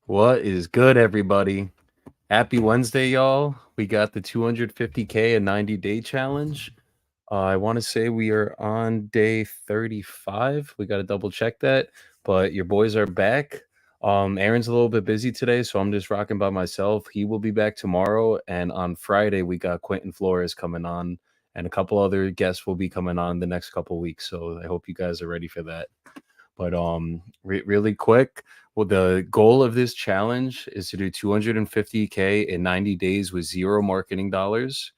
What is good, everybody? Happy Wednesday, y'all. We got the 250K and 90-day challenge. I want to say we are on day 35. We got to double check that, but your boys are back. Aaron's a little bit busy today, so I'm just rocking by myself. He will be back tomorrow, and on Friday we got Quentin Flores coming on, and a couple other guests will be coming on the next couple weeks. So I hope you guys are ready for that. But really quick, well, the goal of this challenge is to do 250K in 90 days with zero marketing dollars.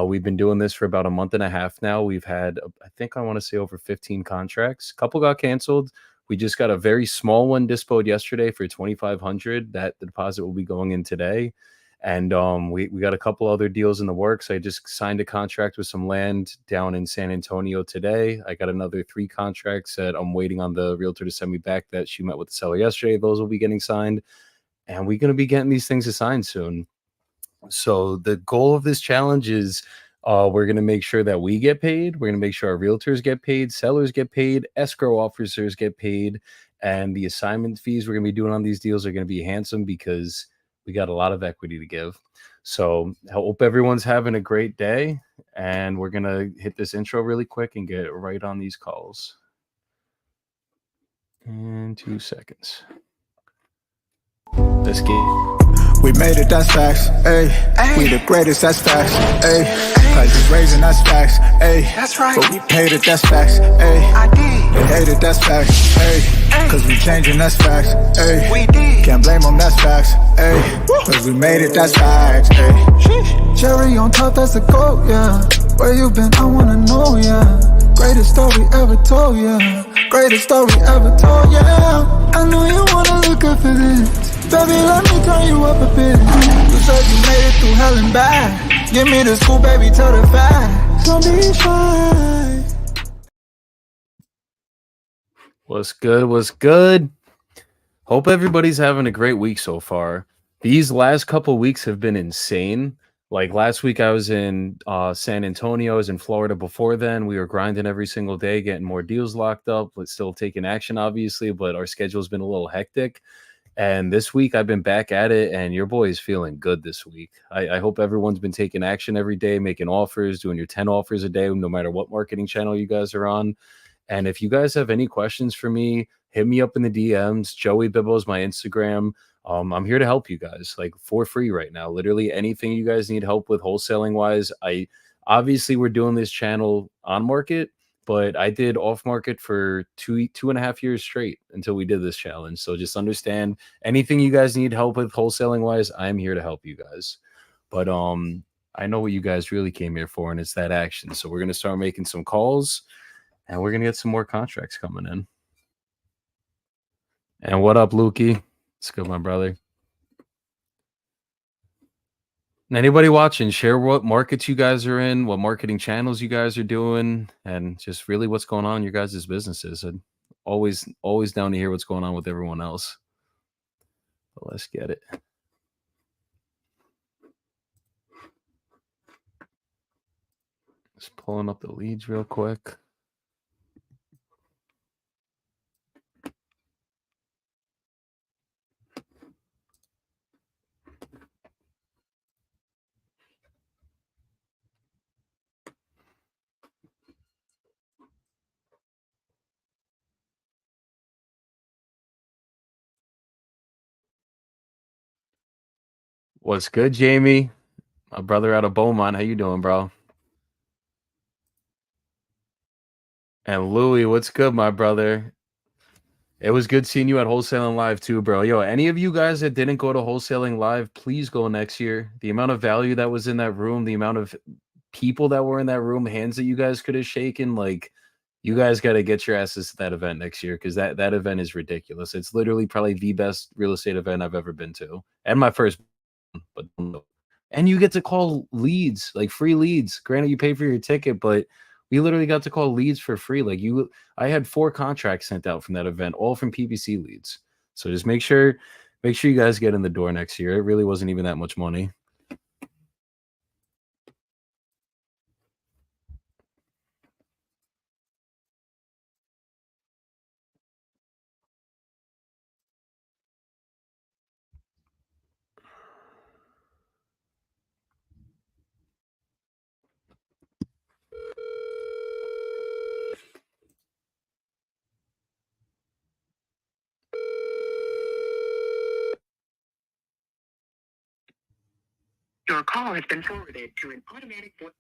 We've been doing this for about a month and a half now. We've had, I think, I want to say over 15 contracts. A couple got canceled. We just got a very small one dispoed yesterday for 2,500. That the deposit will be going in today. And we got a couple other deals in the works. I just signed a contract with some land down in San Antonio today. I got another 3 contracts that I'm waiting on the realtor to send me back that she met with the seller yesterday. Those will be getting signed. And we're going to be getting these things assigned soon. So the goal of this challenge is we're going to make sure that we get paid. We're going to make sure our realtors get paid, sellers get paid, escrow officers get paid, and the assignment fees we're going to be doing on these deals are going to be handsome because we got a lot of equity to give. So I hope everyone's having a great day, and we're going to hit this intro really quick and get right on these calls. In 2 seconds. Let's get. We made it, that's facts, ayy. We the greatest, that's facts, ayy. Prices raising, that's facts, ayy. That's right. But we paid it, that's facts, ayy. I did. They hate it, that's facts, ayy. Cause we changing, that's facts, ayy. We did. Can't blame them, that's facts, ayy. Cause we made it, that's facts, ayy. Cherry on top, that's a goat, yeah. Where you been, I wanna know, yeah. Greatest story ever told, yeah. Greatest story ever told, yeah. I know you wanna look up for this. Baby, let me turn you up a bit. You said you made it through hell and back. Give me the scoop, baby, tell the facts. Gonna be fine. What's good? What's good? Hope everybody's having a great week so far. These last couple weeks have been insane. Like last week, I was in San Antonio. I was in Florida before then. We were grinding every single day, getting more deals locked up, but still taking action, obviously. But our schedule's been a little hectic. And this week, I've been back at it, and your boy is feeling good this week. I hope everyone's been taking action every day, making offers, doing your 10 offers a day, no matter what marketing channel you guys are on. And if you guys have any questions for me, hit me up in the DMs. Joey Bibbo is my Instagram. I'm here to help you guys, like for free right now. Literally anything you guys need help with wholesaling wise. I obviously we're doing this channel on market, but I did off market for 2.5 years straight until we did this challenge. So just understand anything you guys need help with wholesaling wise, I'm here to help you guys. But I know what you guys really came here for, and it's that action. So we're gonna start making some calls. And we're going to get some more contracts coming in. And what up, Lukey? It's good, my brother. Anybody watching, share what markets you guys are in, what marketing channels you guys are doing, and just really what's going on in your guys' businesses. And always down to hear what's going on with everyone else. But let's get it. Just pulling up the leads real quick. What's good, Jamie? My brother out of Beaumont. How you doing, bro? And Louie, what's good, my brother? It was good seeing you at Wholesaling Live too, bro. Yo, any of you guys that didn't go to Wholesaling Live, please go next year. The amount of value that was in that room, the amount of people that were in that room, hands that you guys could have shaken, like you guys got to get your asses to that event next year because that event is ridiculous. It's literally probably the best real estate event I've ever been to, and my first. But and you get to call leads, like free leads. Granted, you pay for your ticket, but we literally got to call leads for free. Like I had 4 contracts sent out from that event, all from PPC leads. So just make sure you guys get in the door next year. It really wasn't even that much money. Your call has been forwarded to an automatic voice.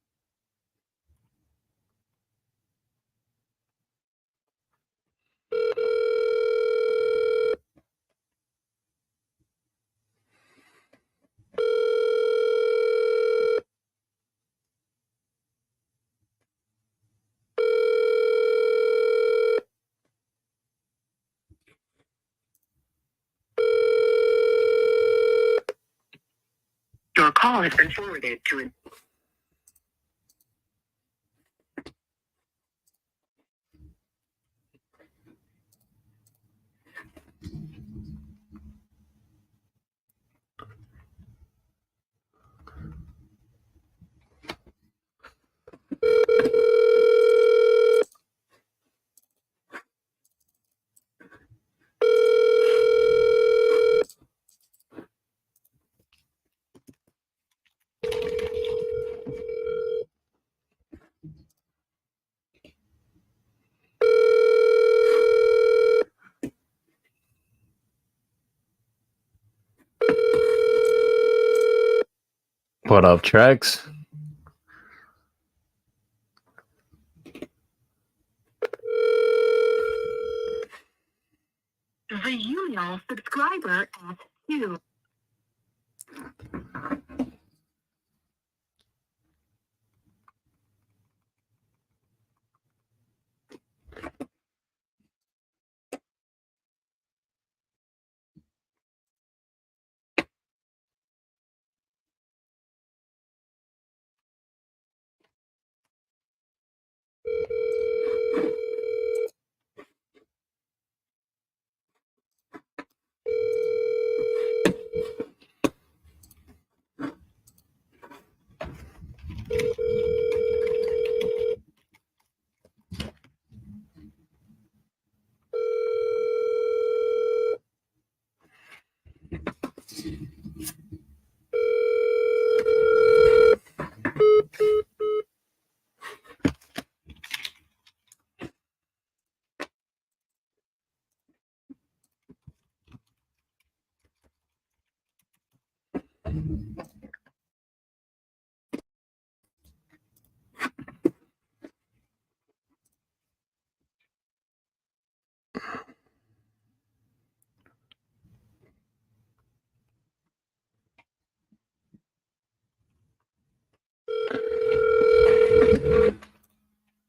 Your call has been forwarded to an What up, Trex? the email subscriber asked you.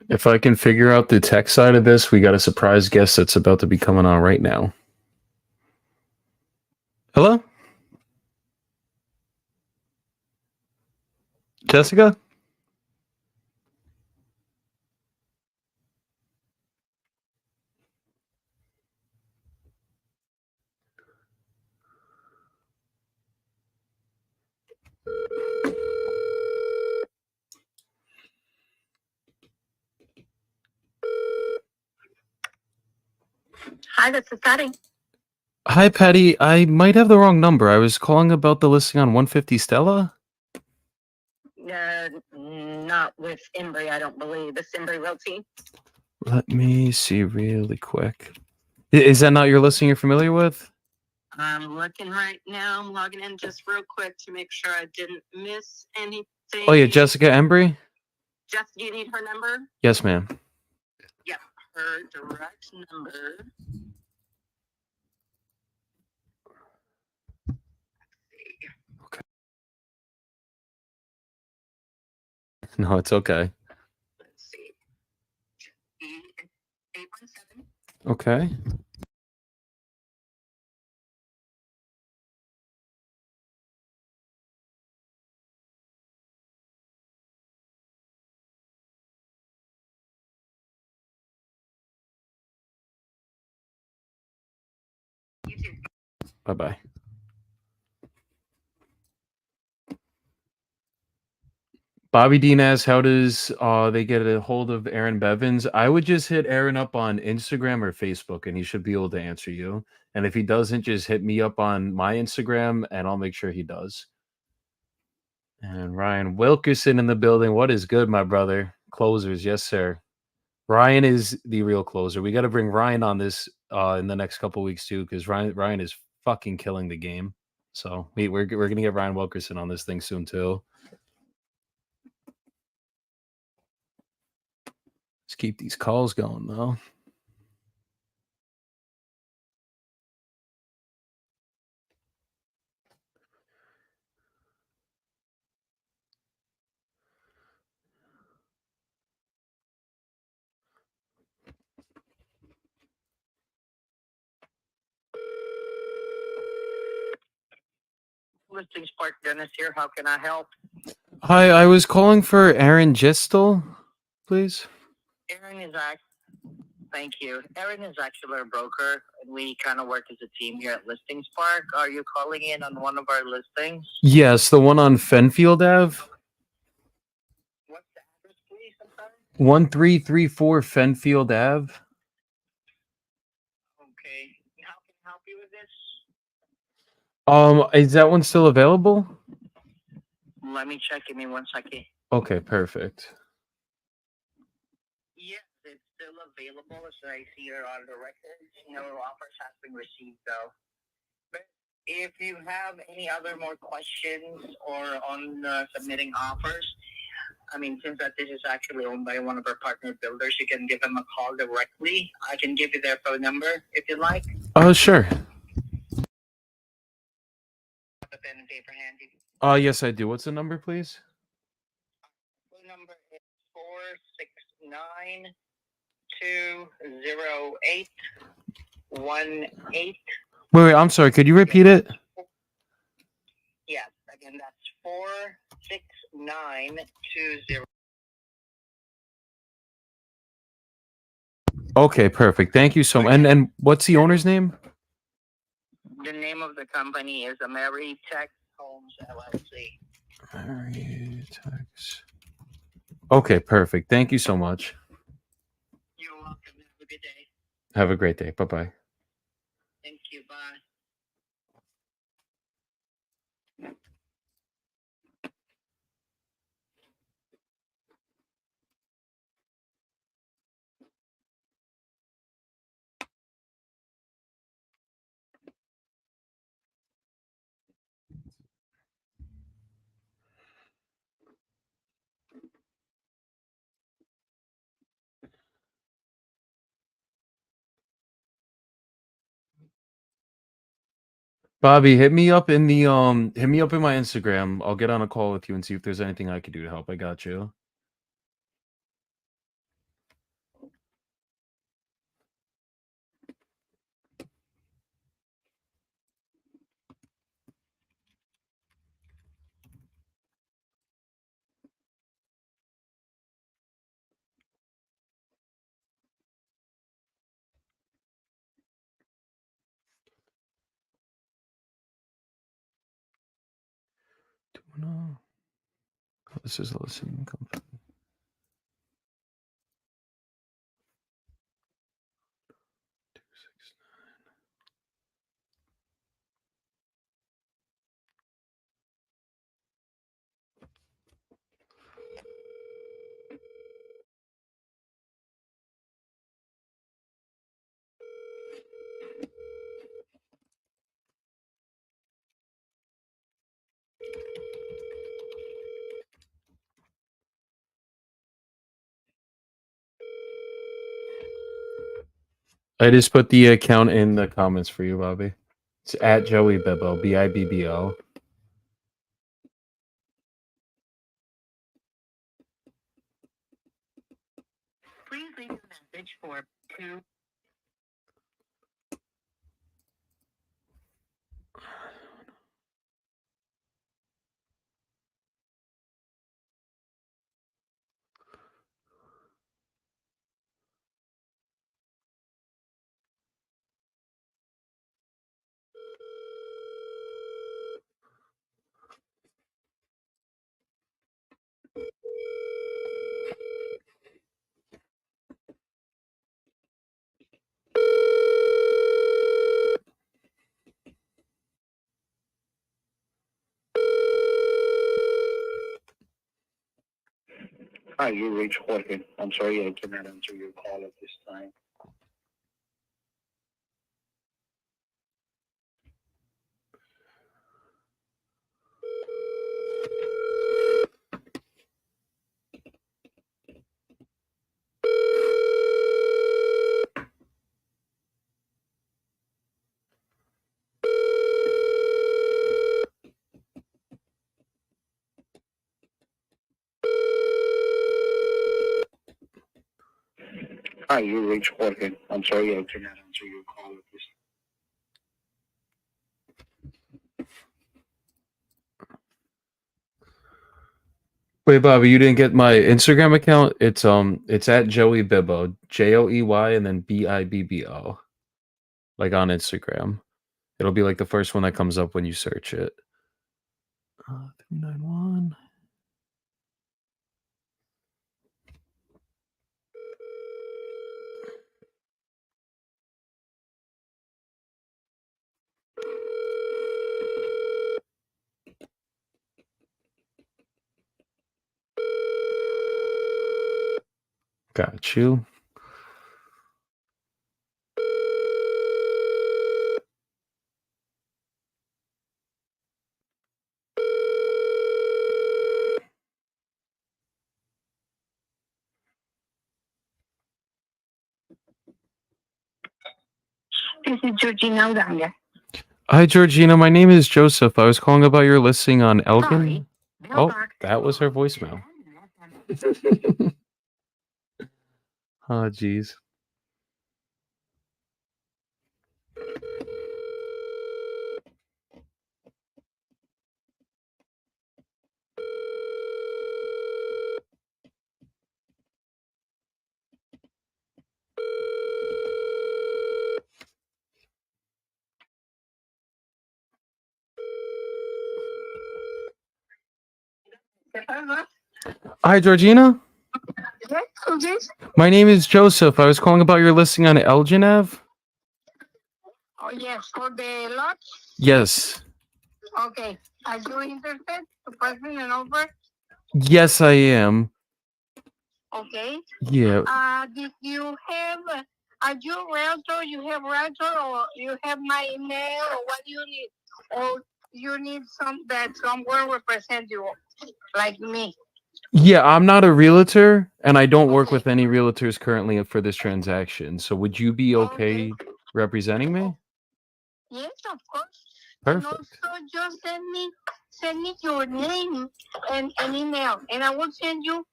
If I can figure out the tech side of this, we got a surprise guest that's about to be coming on right now. Hello? Jessica? Hi, this is Patty. Hi, Patty. I might have the wrong number. I was calling about the listing on 150 Stella. Not with Embry, I don't believe. It's Embry Realty. Let me see really quick. Is that not your listing you're familiar with? I'm looking right now. I'm logging in just real quick to make sure I didn't miss anything. Oh, yeah, Jessica Embry? Jeff, do you need her number? Yes, ma'am. Yep, her direct number. No, it's okay. Let's see. 817. Okay. You too. Bye-bye. Bobby Diaz, how does they get a hold of Aaron Bevins? I would just hit Aaron up on Instagram or Facebook, and he should be able to answer you. And if he doesn't, just hit me up on my Instagram, and I'll make sure he does. And Ryan Wilkerson in the building. What is good, my brother? Closers, yes, sir. Ryan is the real closer. We got to bring Ryan on this in the next couple weeks too, because Ryan is fucking killing the game. So we're gonna get Ryan Wilkerson on this thing soon too. Let's keep these calls going though. Listing Spark Dennis here. How can I help? Hi, I was calling for Aaron Gistel, please. Aaron is Thank you. Aaron is actually our broker, and we kind of work as a team here at Listing Spark. Are you calling in on one of our listings? Yes, the one on Fenfield Ave. What's the address, please? I'm sorry. 1334 Fenfield Ave. Okay. How can I help you with this? Is that one still available? Let me check. Give me 1 second. Okay, perfect. Yes, it's still available, as I see here on the record. No offers has been received, though. But if you have any other more questions or on submitting offers, I mean, since that this is actually owned by one of our partner builders, you can give them a call directly. I can give you their phone number if you like. Sure. Have a pen and paper handy. Yes, I do. What's the number, please? Phone number is 469-208-18. Wait, I'm sorry. Could you repeat it? Yes, again, that's 469-20. Okay, perfect. Thank you so much. And what's the owner's name? The name of the company is Ameritech Homes LLC. Ameritex. Okay, perfect. Thank you so much. You're welcome. Have a good day. Have a great day. Bye-bye. Thank you. Bye. Bobby, hit me up in the hit me up in my Instagram. I'll get on a call with you and see if there's anything I could do to help. I got you. No. This is a listening company. I just put the account in the comments for you, Bobby. It's at Joey Bibbo, Bibbo. Please leave a message for 2. Hi, you reached Jorge. I'm sorry I cannot answer your call at this time. Hi, you reached Jorge. I'm sorry I cannot answer your call at this. Wait, Bobby, you didn't get my Instagram account? It's at Joey Bibbo, Joey and then Bibbo, like on Instagram. It'll be like the first one that comes up when you search it. 391. Got you. This is Georgina Udanga. Hi, Georgina. My name is Joseph. I was calling about your listing on Elgin. Sorry. Oh, that was her voicemail. Oh, geez. Hi, Georgina. Yes, who's this? My name is Joseph. I was calling about your listing on Elgin Ave. Oh, yes, for the lot. Yes. Okay. Are you interested to present an offer? Yes, I am. Okay. Yeah. Did you have, are you a realtor? You have realtor or you have my email or what do you need? Or you need someone represent you, like me? Yeah, I'm not a realtor and I don't work Okay. with any realtors currently for this transaction. So would you be okay representing me? Yes, of course. Perfect. And also just send me your name and an email and I will send you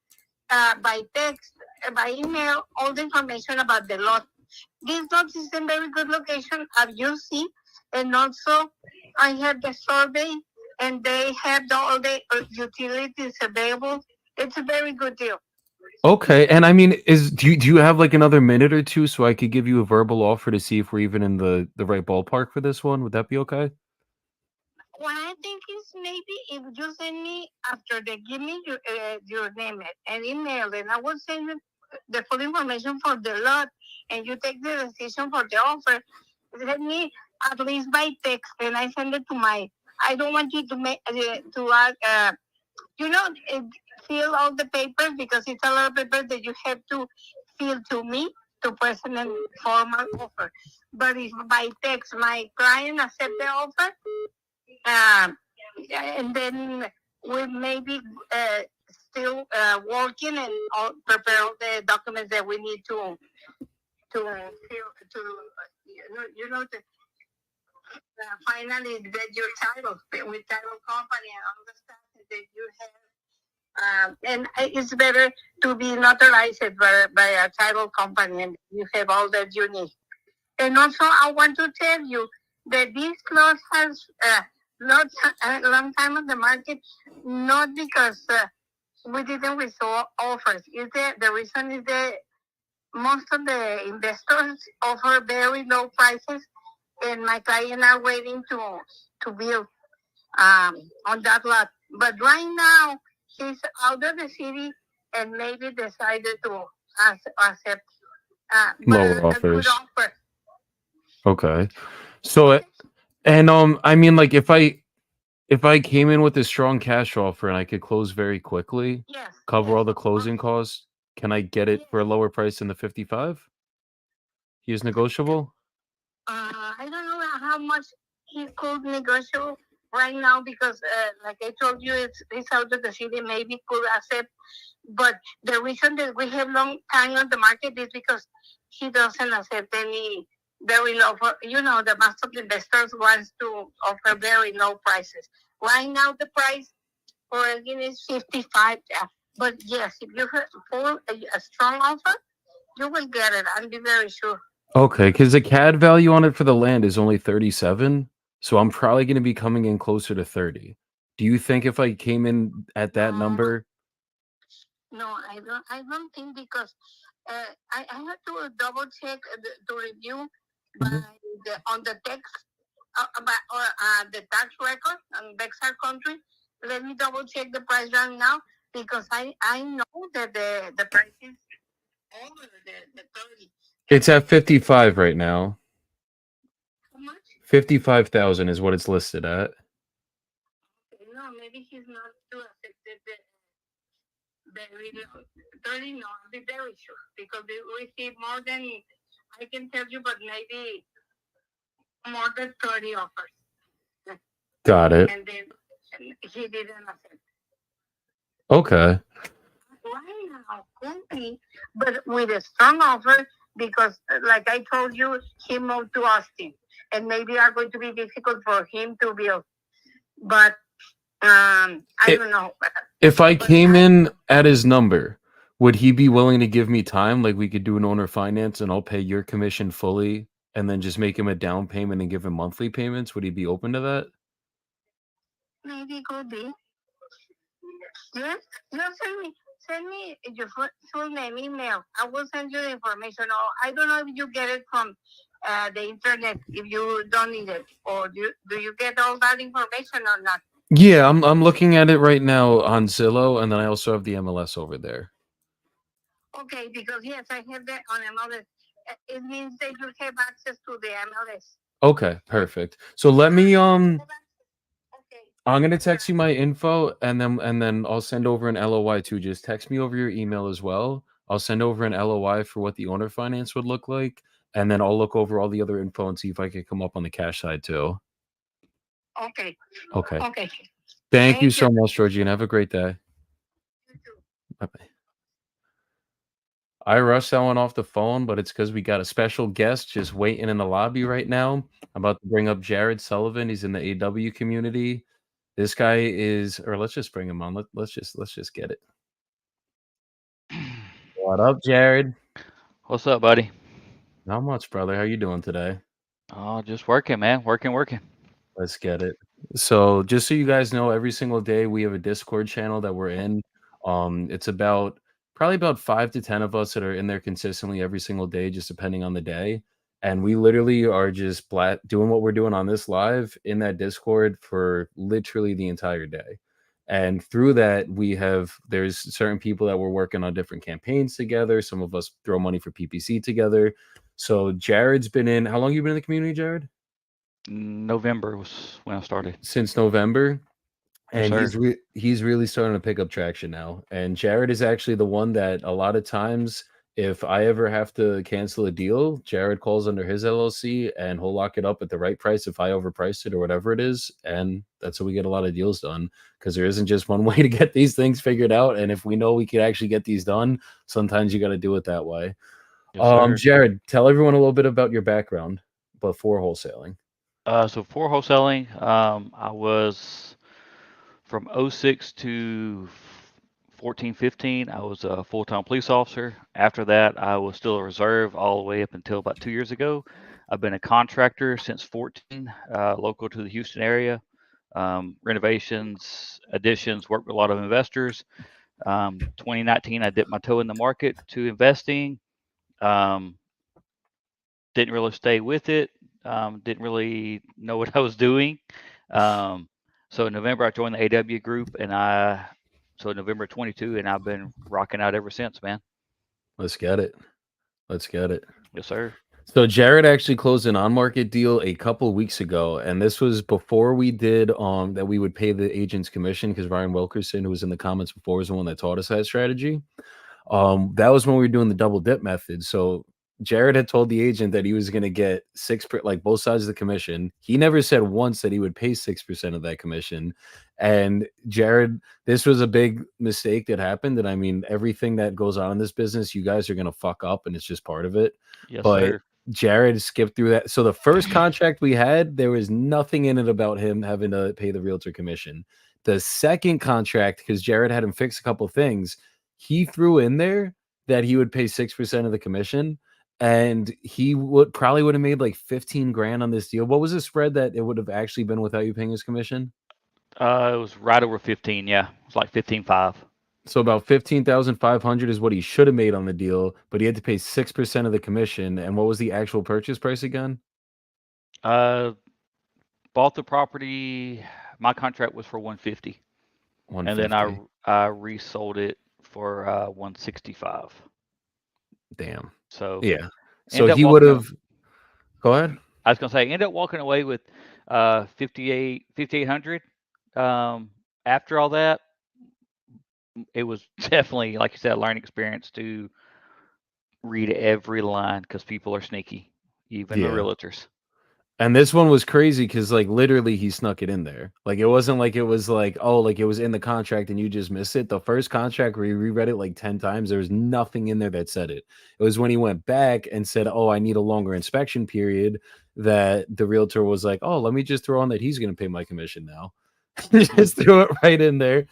by text, by email, all the information about the lot. This lot is in very good location, as you see, and also I have the survey, and they have all the utilities available. It's a very good deal. Okay, and I mean, do you have like another minute or two so I could give you a verbal offer to see if we're even in the right ballpark for this one? Would that be okay? What I think is maybe if you send me after they give me your name and email, then I will send you the full information for the lot, and you take the decision for the offer. Send me at least by text, and I send it to my. I don't want you to make fill all the papers because it's a lot of papers that you have to fill to me to present a formal offer. But if by text my client accept the offer, and then we may be still working and prepare all the documents that we need to fill to to finally get your title with title company and all the stuff that you have. And it's better to be notarized by a title company and you have all that you need. And also, I want to tell you that this lot has not a long time on the market, not because we didn't receive offers. The reason is that most of the investors offer very low prices, and my client are waiting to build on that lot. But right now, he's out of the city and maybe decided to accept Lower a good offers. offer. Okay. So, and I mean, like if I came in with a strong cash offer and I could close very quickly, Yes. cover Yes. all the closing costs, can I get it for a lower price than the 55? He is negotiable? I don't know how much he could negotiate right now because, like I told you, it's out of the city. Maybe could accept, but the reason that we have long time on the market is because he doesn't accept any very low. The most of the investors wants to offer very low prices. Right now, the price for again is 55. But yes, if you have a strong offer, You will get it. I'll be very sure. Okay, because the CAD value on it for the land is only 37, so I'm probably going to be coming in closer to 30. Do you think if I came in at that number? No, I don't. I don't think because I have to double check to review by on the text the tax record on Bexar Country. Let me double check the price right now because I know that the price is over the 30. It's at 55 right now. How much? 55,000 is what it's listed at. No, maybe he's not too affected. The 30, no, I'll be very sure because we receive more than, I can tell you, but maybe more than 30 offers. Got it. And then he didn't accept. Okay. Right now, could be, but with a strong offer because, like I told you, he moved to Austin, and maybe are going to be difficult for him to build. But I don't know. If I came in at his number, would he be willing to give me time? Like we could do an owner finance and I'll pay your commission fully and then just make him a down payment and give him monthly payments? Would he be open to that? Maybe could be. Yes, just send me your full name, email. I will send you the information. Or I don't know if you get it from the internet if you don't need it, or do you get all that information or not? Yeah, I'm looking at it right now on Zillow, and then I also have the MLS over there. Okay, because yes, I have that on MLS. It means that you have access to the MLS. Okay, perfect. So let me I'm gonna text you my info, and then I'll send over an LOI too. Just text me over your email as well. I'll send over an LOI for what the owner finance would look like, and then I'll look over all the other info and see if I can come up on the cash side too. Okay. Okay. Okay. Thank you so much, Georgie, and have a great day. You too. Bye-bye. I rushed that one off the phone, but it's because we got a special guest just waiting in the lobby right now. I'm about to bring up Jared Sullivan. He's in the AW community. This guy is, or let's just bring him on. Let's just get it. What up, Jared? What's up, buddy? Not much, brother. How you doing today? Oh, just working, man. Working. Let's get it. So, just so you guys know, every single day we have a Discord channel that we're in. It's probably about 5 to 10 of us that are in there consistently every single day, just depending on the day. And we literally are just doing what we're doing on this live in that Discord for literally the entire day. And through that, there's certain people that we're working on different campaigns together. Some of us throw money for PPC together. So Jared's been in. How long you been in the community, Jared? November was when I started. Since November. Yes, And he's really starting to pick up traction now. And Jared is actually the one that a lot of times, if I ever have to cancel a deal, Jared calls under his LLC and he'll lock it up at the right price if I overpriced it or whatever it is. And that's how we get a lot of deals done, because there isn't just one way to get these things figured out. And if we know we could actually get these done, sometimes you got to do it that way. Yes, Jared, tell everyone a little bit about your background before wholesaling. So for wholesaling, I was from 06 to 14, 15. I was a full-time police officer. After that, I was still a reserve all the way up until about 2 years ago. I've been a contractor since 14, local to the Houston area. Renovations, additions, worked with a lot of investors. 2019, I dipped my toe in the market to investing. Didn't really stay with it. Didn't really know what I was doing. So in November, I joined the AW group, and so November 22, and I've been rocking out ever since, man. Let's get it. Yes, sir. So Jared actually closed an on-market deal a couple weeks ago, and this was before we did that we would pay the agent's commission, because Ryan Wilkerson, who was in the comments before, was the one that taught us that strategy. That was when we were doing the double dip method. So Jared had told the agent that he was going to get like both sides of the commission. He never said once that he would pay 6% of that commission. And Jared, this was a big mistake that happened. And I mean, everything that goes on in this business, you guys are going to fuck up, and it's just part of it. Yes, but sir. Jared skipped through that. So the first contract we had, there was nothing in it about him having to pay the realtor commission. The second contract, because Jared had him fix a couple things, he threw in there that he would pay 6% of the commission, and he would have made like 15 grand on this deal. What was the spread that it would have actually been without you paying his commission? It was right over 15. Yeah, it was like 15.5. So about 15,500 is what he should have made on the deal, but he had to pay 6% of the commission. And what was the actual purchase price again? Bought the property. My contract was for 150, and then 150. I resold it for 165. Damn. So Yeah. So ended up he would walking. have. Go ahead. I was gonna say ended up walking away with 5,800. After all that, it was definitely, like you said, a learning experience to read every line because people are sneaky, even the Yeah. realtors. And this one was crazy because, like, literally he snuck it in there. Like, it wasn't like it was like, oh, like it was in the contract and you just missed it. The first contract where he reread it like 10 times, there was nothing in there that said it. It was when he went back and said, oh, I need a longer inspection period, that the realtor was like, oh, let me just throw on that he's going to pay my commission now. Just threw it right in there.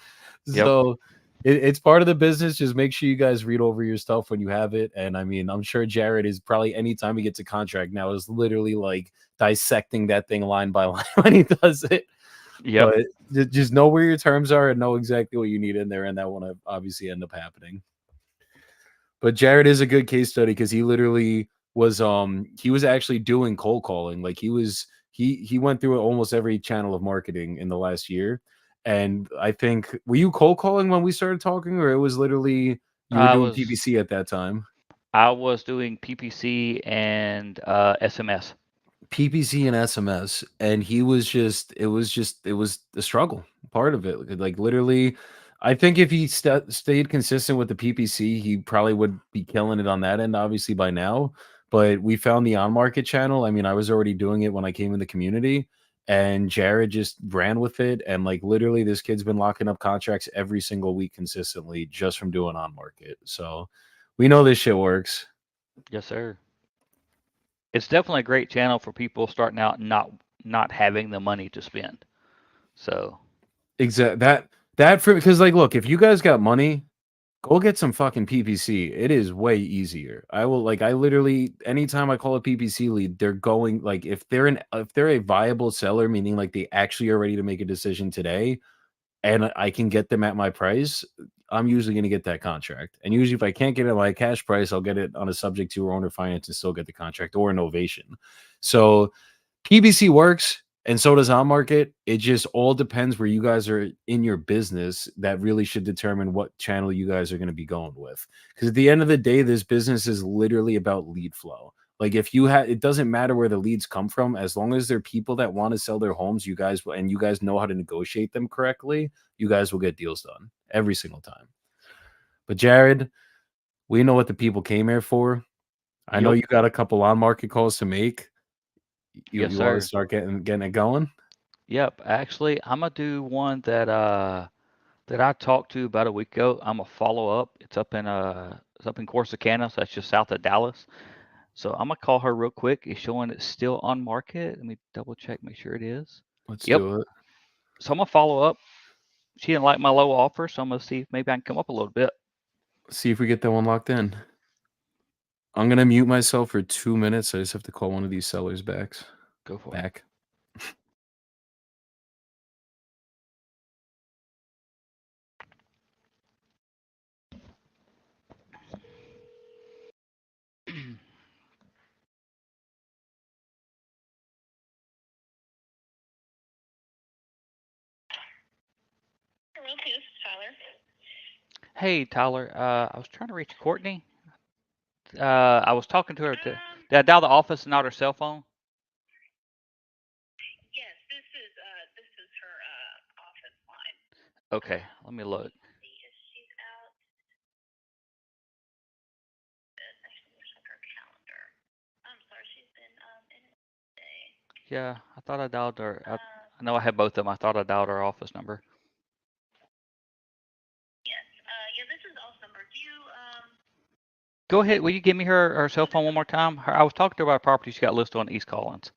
Yep. So it's part of the business. Just make sure you guys read over your stuff when you have it. And I mean, I'm sure Jared is probably, anytime he gets a contract now, is literally like dissecting that thing line by line when he does it. Yep. But just know where your terms are and know exactly what you need in there, and that won't obviously end up happening. But Jared is a good case study because he literally was he was actually doing cold calling. Like he went through almost every channel of marketing in the last year. And I think, were you cold calling when we started talking, or it was literally you were doing PPC at that time? I was doing PPC and SMS. PPC and SMS, and he was it was the struggle part of it. Like literally, I think if he stayed consistent with the PPC, he probably would be killing it on that end, obviously by now. But we found the on market channel. I mean, I was already doing it when I came in the community, and Jared just ran with it. And like literally, this kid's been locking up contracts every single week consistently just from doing on market. So we know this shit works. Yes, sir. It's definitely a great channel for people starting out and not having the money to spend. So Exactly that for, because like, look, if you guys got money, go get some fucking PPC. It is way easier. I literally, anytime I call a PPC lead, they're going, like, if they're a viable seller, meaning like they actually are ready to make a decision today, and I can get them at my price, I'm usually going to get that contract. And usually, if I can't get it at my cash price, I'll get it on a subject to or owner finance and still get the contract, or an ovation. So PPC works, and so does on market. It just all depends where you guys are in your business. That really should determine what channel you guys are going to be going with. Because at the end of the day, this business is literally about lead flow. Like, if you have, it doesn't matter where the leads come from, as long as they're people that want to sell their homes, you guys know how to negotiate them correctly, you guys will get deals done every single time. But Jared, we know what the people came here for. I know you got a couple on market calls to make. You yes, want to sir. start getting it going? Yep. Actually, I'm gonna do one that I talked to about a week ago. I'm gonna follow up. It's up in Corsicana, so that's just south of Dallas. So I'm gonna call her real quick. It's showing it's still on market. Let me double check, make sure it is. Let's Yep. do it. So I'm gonna follow up. She didn't like my low offer, so I'm gonna see if maybe I can come up a little bit. See if we get that one locked in. I'm gonna mute myself for 2 minutes. I just have to call one of these sellers back. Go for it. Back. This is Tyler. Hey, Tyler. I was trying to reach Courtney. I was talking to her. Did I dial the office and not her cell phone? Yes, this is her office line. Okay, let me look. See if she's out. Actually, let's check her calendar. I'm sorry, she's been in it today. Yeah, I thought I dialed her. I know I had both of them. I thought I dialed her office number. Yes. Yeah, this is also number. Do you Go ahead. Will you give me her cell phone one more time? I was talking to her about a property she got listed on East Collins.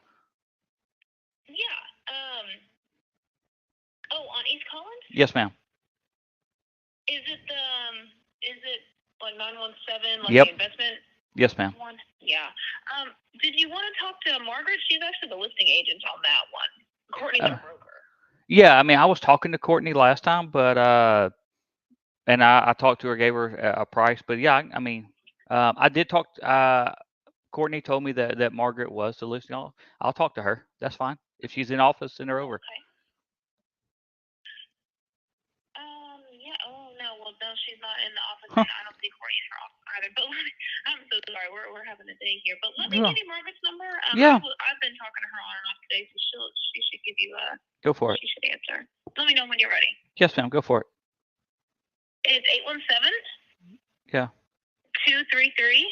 Yeah. Oh, on East Collins? Yes, ma'am. Is it Like 917, like Yep. the investment Yes, ma'am. one? Yeah. Did you want to talk to Margaret? She's actually the listing agent on that one. Courtney's a broker. Yeah, I mean, I was talking to Courtney last time, but and I talked to her, gave her a price, but yeah, I mean, I did talk. Courtney told me that Margaret was the listing. I'll talk to her. That's fine. If she's in office, send her over. Okay. Yeah. Oh no. Well, no, she's not in the office. Huh. And I don't see Courtney in her office either. But I'm so sorry. We're having a day here. But let me Yeah. give you Margaret's number. Yeah. I've been talking to her on and off today, so she should give you a. Go for it. She should answer. Let me know when you're ready. Yes, ma'am. Go for it. It's 817. Yeah. 233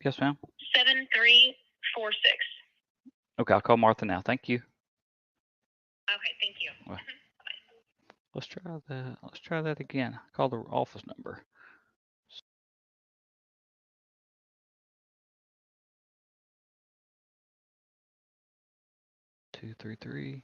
Yes, ma'am. 7346. Okay, I'll call Martha now. Thank you. Okay. Thank you. Well. Let's try that. Let's try that again. Call the office number. Two, three, three.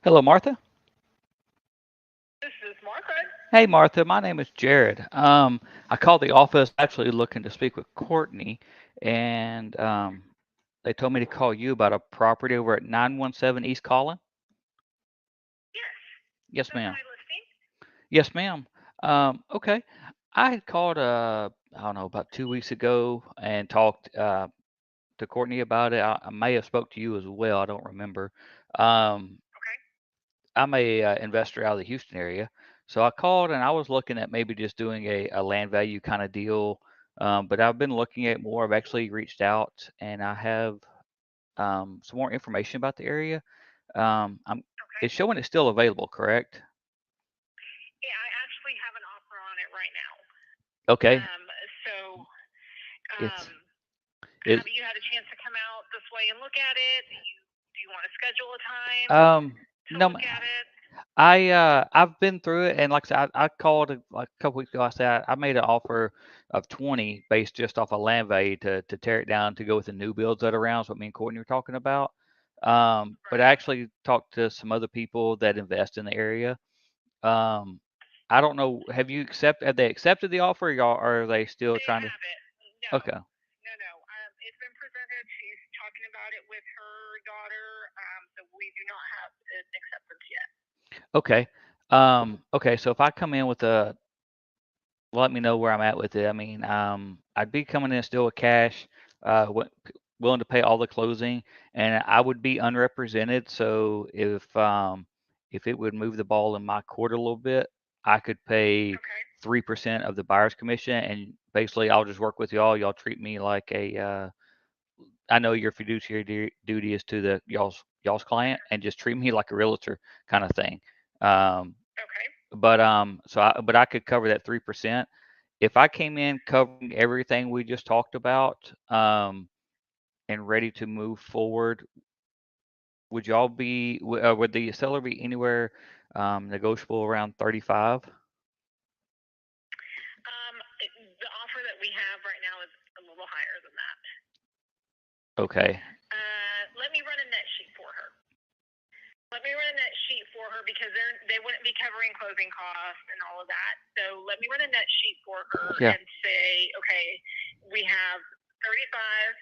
Hello, Martha. This is Margaret. Hey, Martha. My name is Jared. I called the office actually looking to speak with Courtney, and they told me to call you about a property over at 917 East Collin. Yes. Yes, That's ma'am. my listing. Yes, ma'am. Okay. I had called, I don't know, about 2 weeks ago and talked to Courtney about it. I may have spoke to you as well. I don't remember. Okay. I'm a investor out of the Houston area. So I called and I was looking at maybe just doing a land value kind of deal. But I've been looking at more. I've actually reached out and I have some more information about the area. Okay. It's showing it's still available, correct? Yeah, I actually have an offer on it right now. Okay. So, It's have you had a chance to come out this way and look at it? Do you want to schedule a time to no, look at it? I've been through it, and like I said, I called like a couple weeks ago. I said I made an offer of 20 based just off of land value to tear it down to go with the new builds that are around. That's what me and Courtney were talking about. But I actually talked to some other people that invest in the area. I don't know. Have they accepted the offer, or are they still They trying to? have it. No. Okay. No. It's been presented. She's talking about it with her daughter. So we do not have an acceptance yet. Okay. Okay. So if I come in with let me know where I'm at with it. I mean, I'd be coming in still with cash, willing to pay all the closing, and I would be unrepresented. So if it would move the ball in my court a little bit, I could pay Okay. 3% of the buyer's commission, and basically I'll just work with y'all. Y'all treat me like I know your fiduciary duty is to the y'all's client, and just treat me like a realtor kind of thing. Okay. But I could cover that 3%. If I came in covering everything we just talked about, and ready to move forward, would the seller be anywhere negotiable around 35? The offer that we have right now is a little higher than that. Okay. Let me run a net sheet for her. Because they wouldn't be covering closing costs and all of that. So let me run a net sheet for her Yeah. and say, okay, we have 35.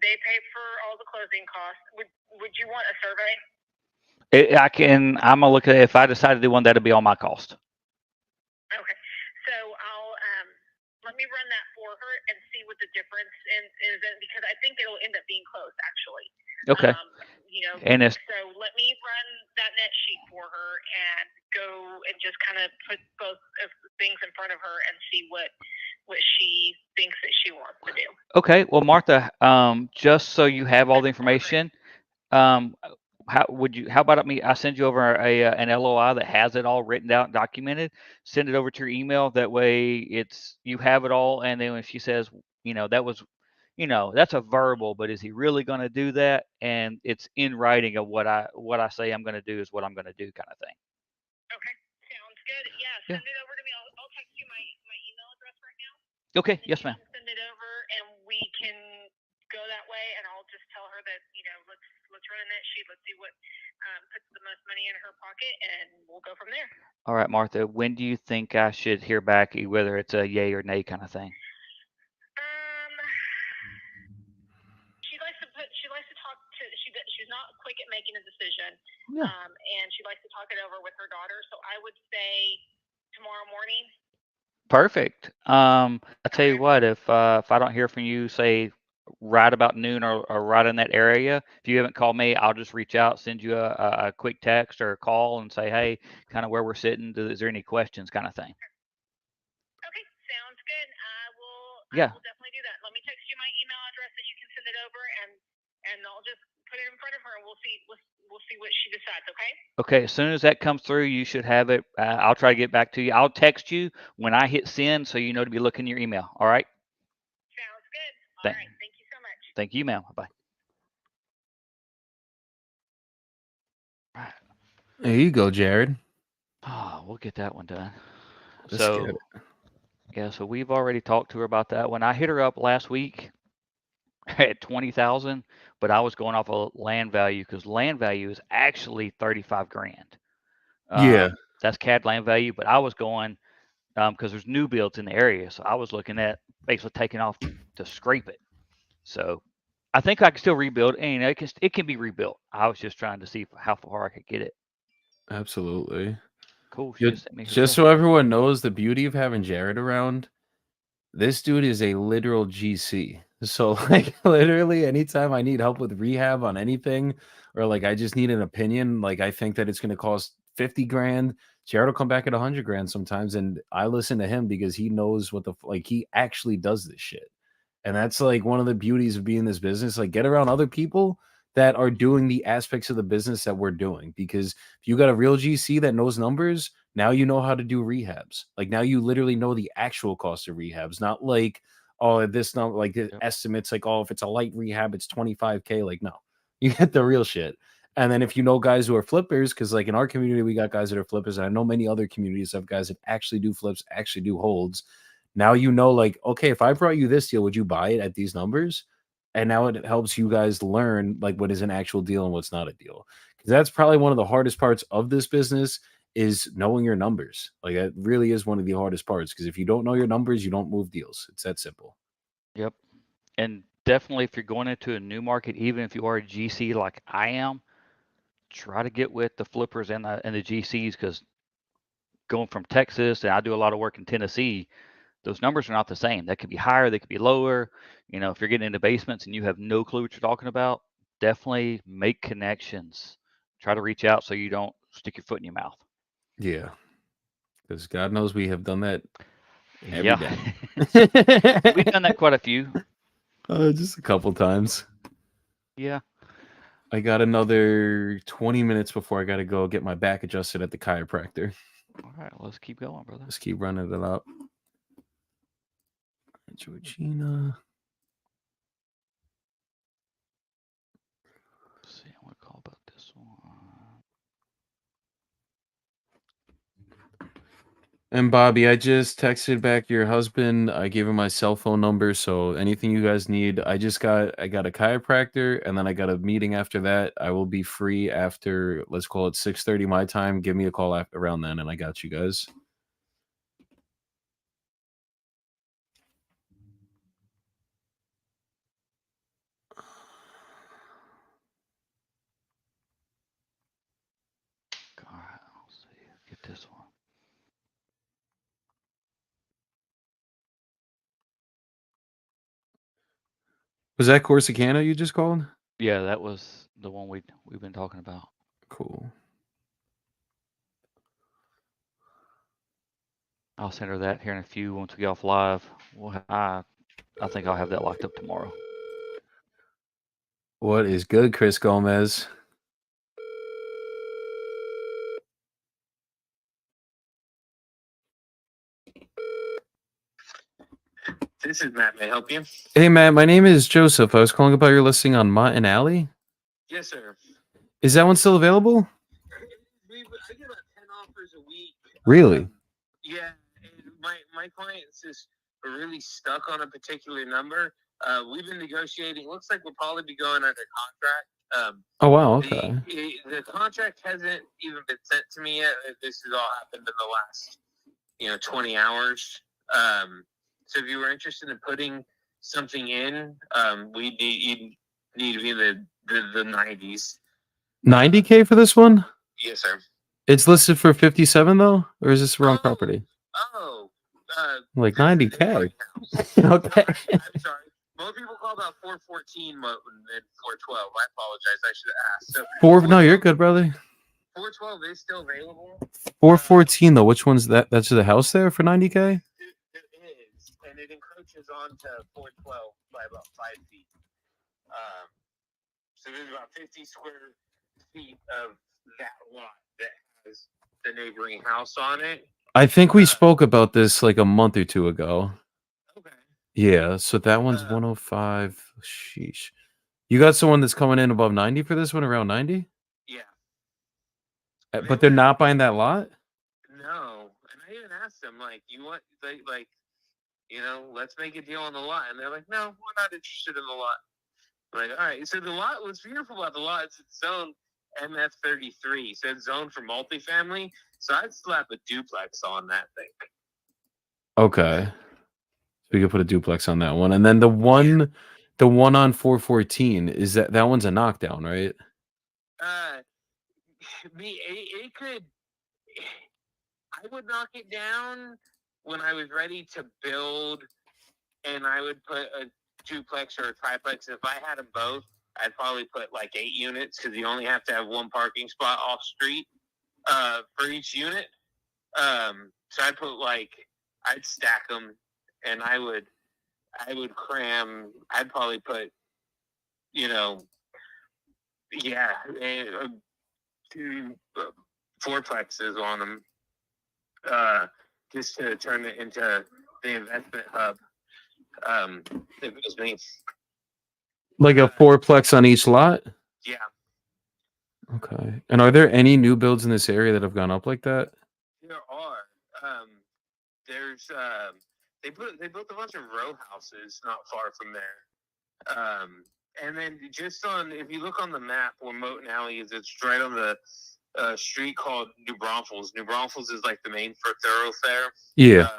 They pay for all the closing costs. Would you want a survey? I'm gonna look at it. If I decide to do one, that'll be on my cost. Okay. So I'll let me run that for her and see what the difference is because I think it'll end up being close actually. Okay. And so let me run that net sheet for her and go and just kind of put both of things in front of her and see what she thinks that she wants to do. Okay. Well, Martha, just so you have all the information, how about I send you over an LOI that has it all written out and documented, send it over to your email. That way you have it all. And then when she says, that was, that's a verbal, but is he really going to do that? And it's in writing of what I say I'm going to do is what I'm going to do, kind of thing. Okay, sounds good. Yeah, send it over to me. I'll text you my email address right now. Okay, yes, ma'am. Send it over, and we can go that way. And I'll just tell her that let's run a net sheet. Let's see what puts the most money in her pocket, and we'll go from there. All right, Martha. When do you think I should hear back, whether it's a yay or nay kind of thing? She likes to talk to. She's not quick at making a decision. Yeah. And she likes to talk it over with her daughter. So I would say tomorrow morning. Perfect. I tell you what, if I don't hear from you, say right about noon or right in that area, if you haven't called me, I'll just reach out, send you a quick text or a call and say, hey, kind of where we're sitting. Is there any questions, kind of thing? Okay, sounds good. I will definitely do that. Let me text you my email address that you can send it over, and I'll just put it in front of her, and we'll see what she decides. Okay. Okay. As soon as that comes through, you should have it. I'll try to get back to you. I'll text you when I hit send, so you know to be looking your email. All right. Sounds good. All right. Thank you so much. Thank you, ma'am. Bye. There you go, Jared. Oh, we'll get that one done. Let's get it. Yeah, so we've already talked to her about that one. I hit her up last week at 20,000, but I was going off of land value because land value is actually 35 grand. Yeah. That's CAD land value, but I was going because there's new builds in the area, so I was looking at basically taking off to scrape it. So I think I can still rebuild, and it can be rebuilt. I was just trying to see how far I could get it. Absolutely. Cool. Just so everyone knows, the beauty of having Jared around, this dude is a literal GC. So like literally anytime I need help with rehab on anything, or like I just need an opinion, like I think that it's going to cost 50 grand, Jared will come back at 100 grand sometimes. And I listen to him because he knows what he actually does this shit. And that's like one of the beauties of being in this business. Like get around other people that are doing the aspects of the business that we're doing. Because if you got a real GC that knows numbers, now you know how to do rehabs. Like now you literally know the actual cost of rehabs, not like, oh, this not like the estimates like, oh, if it's a light rehab, it's 25K. Like, no, you get the real shit. And then if you know guys who are flippers, because like in our community, we got guys that are flippers, and I know many other communities have guys that actually do flips, actually do holds. Now you know, like, okay, if I brought you this deal, would you buy it at these numbers? And now it helps you guys learn like what is an actual deal and what's not a deal. Because that's probably one of the hardest parts of this business is knowing your numbers. Like that really is one of the hardest parts. Because if you don't know your numbers, you don't move deals. It's that simple. Yep. And definitely if you're going into a new market, even if you are a GC like I am, try to get with the flippers and the GCs, because going from Texas, and I do a lot of work in Tennessee, those numbers are not the same. That could be higher, they could be lower. If you're getting into basements and you have no clue what you're talking about, definitely make connections. Try to reach out so you don't stick your foot in your mouth. Yeah. Because God knows we have done that every day. We've done that quite a few. Just a couple times. Yeah. I got another 20 minutes before I got to go get my back adjusted at the chiropractor. All right, let's keep going, brother. Let's keep running it up. Georgina. Let's see, I want to call about this one. And Bobby, I just texted back your husband. I gave him my cell phone number, so anything you guys need. I got a chiropractor, and then I got a meeting after that. I will be free after, let's call it 6:30 my time. Give me a call around then, and I got you guys. All right, let's see. Get this one. Was that Corsicana you just called? Yeah, that was the one we've been talking about. Cool. I'll send her that here in a few once we get off live. I think I'll have that locked up tomorrow. What is good, Chris Gomez? This is Matt. May I help you? Hey, Matt, my name is Joseph. I was calling about your listing on Mott and Alley. Yes, sir. Is that one still available? I get about 10 offers a week. Really? Yeah, and my client's just really stuck on a particular number. We've been negotiating. Looks like we'll probably be going under contract. Oh, wow. Okay. The contract hasn't even been sent to me yet. This has all happened in the last, 20 hours. So if you were interested in putting something in, you need to be in the 90s. 90K for this one? Yes, sir. It's listed for 57 though, or is this the wrong property? Oh, Like this is 90K. a great house. Okay. I'm sorry. Most people call about 414 and 412. I apologize. I should have asked. So No, you're good, brother. 412 is still available. 414 though. Which one's that? That's the house there for 90K? It is, and it encroaches onto 412 by about 5 feet. So there's about 50 square feet of that lot that has the neighboring house on it. I think we spoke about this like a month or two ago. Okay. Yeah, so that one's 105. Sheesh. You got someone that's coming in above 90 for this one, around 90? Yeah. But they're not buying that lot? No. And I even asked them, like, you want, let's make a deal on the lot. And they're like, no, we're not interested in the lot. I'm like, all right. So the lot, what's beautiful about the lot is it's zoned MF33. So it's zoned for multifamily. So I'd slap a duplex on that thing. Okay. So we could put a duplex on that one. And then the one on 414, is that one's a knockdown, right? It could. I would knock it down when I was ready to build, and I would put a duplex or a triplex. If I had them both, I'd probably put like 8 units because you only have to have one parking spot off street for each unit. So I'd stack them, and I would cram. I'd probably put, 2 fourplexes on them, just to turn it into the investment hub. If it was me. Like a fourplex on each lot? Yeah. Okay. And are there any new builds in this area that have gone up like that? There are. There's they built a bunch of row houses not far from there. And then if you look on the map where Moat and Alley is, it's right on the street called New Braunfels. New Braunfels is like the main thoroughfare. Yeah.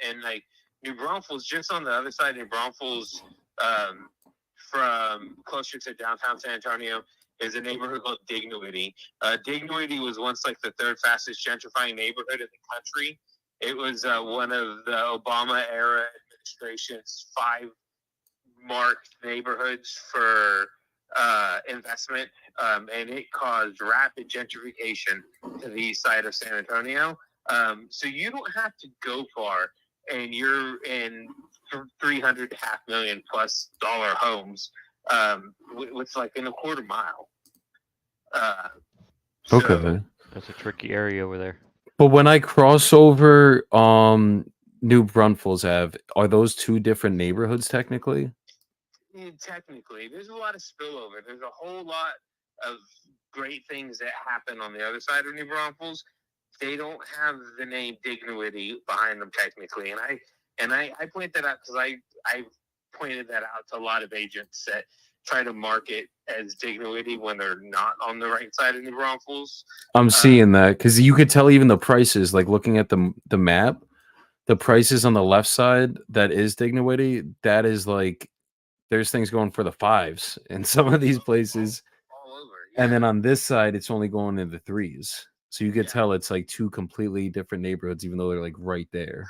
And like New Braunfels, just on the other side of New Braunfels, from closer to downtown San Antonio, is a neighborhood called Dignity. Dignity was once like the 3rd fastest gentrifying neighborhood in the country. It was one of the Obama era administration's 5 marked neighborhoods for investment, and it caused rapid gentrification to the east side of San Antonio. So you don't have to go far, and you're in $300.5 million plus homes with like in a quarter mile. Okay. That's a tricky area over there. But when I cross over New Braunfels Ave, are those 2 different neighborhoods technically? Technically, there's a lot of spillover. There's a whole lot of great things that happen on the other side of New Braunfels. They don't have the name Dignity behind them technically, and I point that out because I pointed that out to a lot of agents that try to market as Dignity when they're not on the right side of New Braunfels. I'm seeing that because you could tell even the prices, like looking at the map, the prices on the left side that is Dignity, that is like there's things going for the 5s in some of these places. All over. Yeah. And then on this side, it's only going in the 3s. So you could tell it's like 2 completely different neighborhoods, even though they're like right there.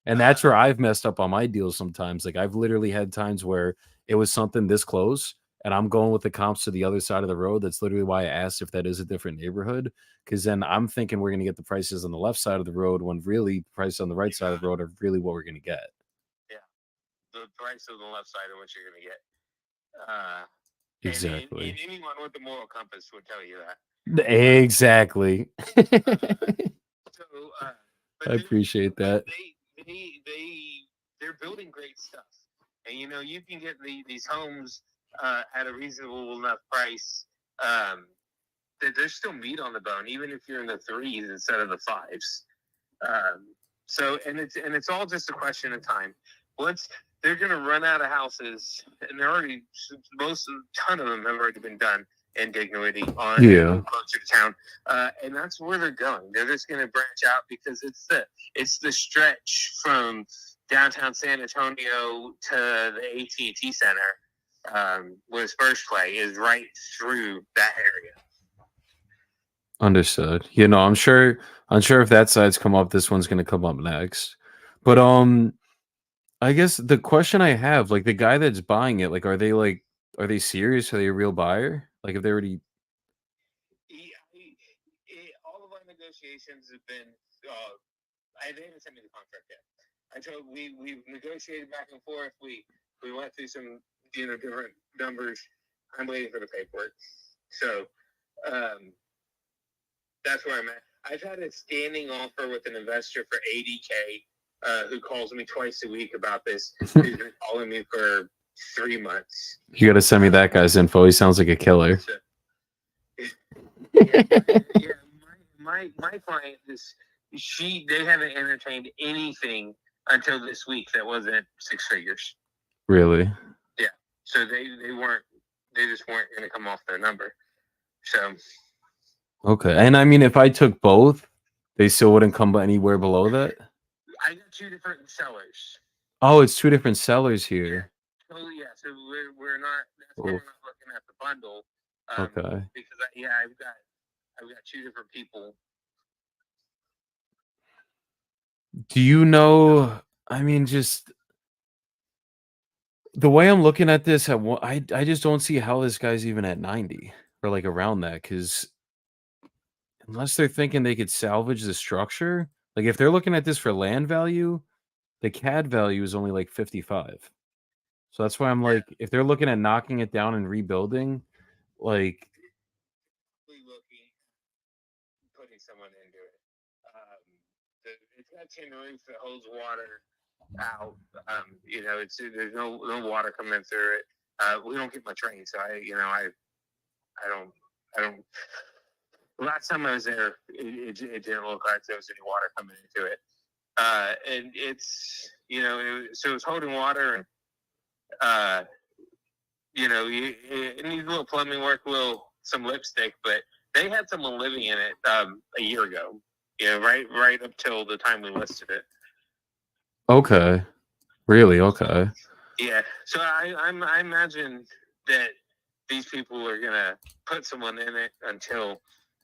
And that's where I've messed up on my deals sometimes. Like I've literally had times where it was something this close and I'm going with the comps to the other side of the road. That's literally why I asked if that is a different neighborhood. Because then I'm thinking we're going to get the prices on the left side of the road when really the prices on the right side of the road are really what we're going to get. The price of the left side of what you're going to get. Exactly. And anyone with the moral compass would tell you that. Exactly. So, I appreciate that. They they're building great stuff, and you can get these homes at a reasonable enough price. That there's still meat on the bone, even if you're in the 3s instead of the 5s. So it's all just a question of time. Once they're going to run out of houses, and they're already ton of them have already been done in Dignity on closer to town, and that's where they're going. They're just going to branch out because it's the stretch from downtown San Antonio to the AT&T Center, where Spurs play, is right through that area. Understood. I'm sure if that side's come up, this one's gonna come up next. But I guess the question I have, like the guy that's buying it, like are they serious? Are they a real buyer? Like if they already all of our negotiations have been they haven't sent me the contract yet. I told we've negotiated back and forth. We went through some different numbers. I'm waiting for the paperwork. So that's where I'm at. I've had a standing offer with an investor for $80K who calls me twice a week about this. He's been calling me for 3 months. You got to send me that guy's info. He sounds like a killer. So, my client is they haven't entertained anything until this week that wasn't 6 figures. Really? Yeah. So they just weren't going to come off their number. So. Okay. And I mean, if I took both, they still wouldn't come anywhere below that? I got 2 different sellers. Oh, it's 2 different sellers here. Oh yeah, so we're not. That's why we're not looking at the bundle. Okay. Because I've got 2 different people. Do you know? I mean, just the way I'm looking at this, I just don't see how this guy's even at 90 or like around that, because unless they're thinking they could salvage the structure, like if they're looking at this for land value, the CAD value is only like 55. So that's why I'm like, if they're looking at knocking it down and rebuilding, like Putting someone into it. It's got tin roof that holds water out. There's no water coming through it. We don't get much rain, so I don't. Last time I was there, it didn't look like there was any water coming into it. And it's, so it's holding water. It needs a little plumbing work, some lipstick, but they had someone living in it a year ago. Right up till the time we listed it. Okay. Really? Okay. Yeah. So I imagine that these people are gonna put someone in it until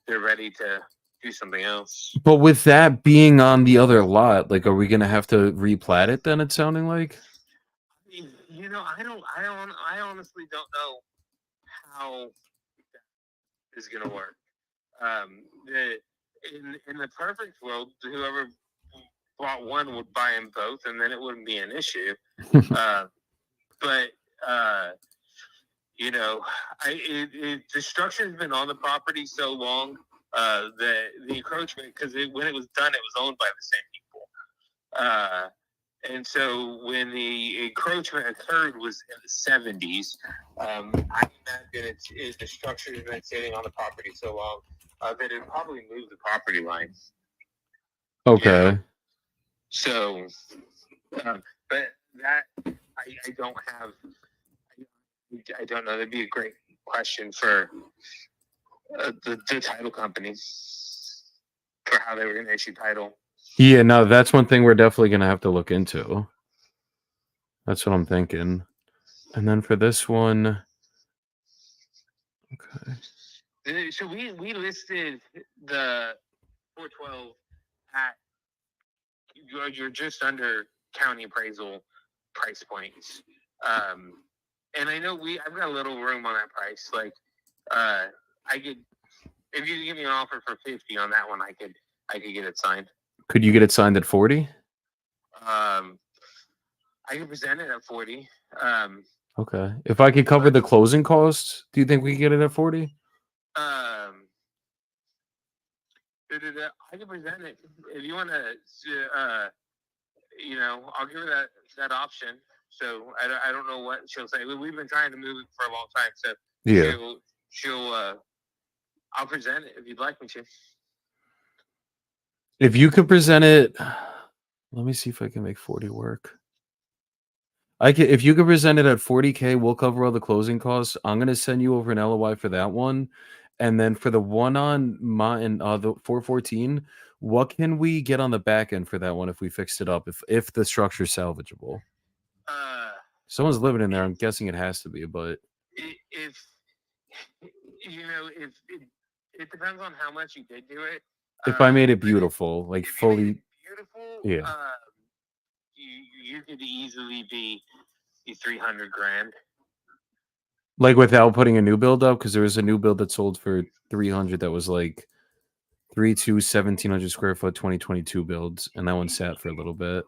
they're ready to do something else. But with that being on the other lot, like, are we gonna have to replat it then? It's sounding like. I honestly don't know how that is gonna work. In the perfect world, whoever bought one would buy them both, and then it wouldn't be an issue. But the structure has been on the property so long that the encroachment, because when it was done, it was owned by the same people. And so when the encroachment occurred was in the 70s, I imagine the structure has been sitting on the property so long that it probably moved the property line. Okay. So, but that I don't have. I don't know. That'd be a great question for the title companies for how they were going to issue title. Yeah, no, that's one thing we're definitely going to have to look into. That's what I'm thinking. And then for this one, okay. So we listed the 412 at you're just under county appraisal price points. And I know I've got a little room on that price. Like, I could, if you give me an offer for 50 on that one, I could get it signed. Could you get it signed at 40? I can present it at 40. Okay. If I could cover the closing costs, do you think we could get it at 40? I can present it if you want to. I'll give her that option. So I don't know what she'll say. We've been trying to move it for a long time. So Yeah. she'll I'll present it if you'd like me to. If you could present it, let me see if I can make 40 work. If you could present it at 40K, we'll cover all the closing costs. I'm gonna send you over an LOI for that one, and then for the one on the 414, what can we get on the back end for that one if we fixed it up? If the structure's salvageable, someone's living in there. I'm guessing it has to be, but if it depends on how much you did do it. If I made it beautiful, like if you fully made it beautiful, yeah. You could easily be 300 grand. Like without putting a new build up, because there was a new build that sold for 300 that was like 1,700 square foot 2022 builds, and that one sat for a little bit.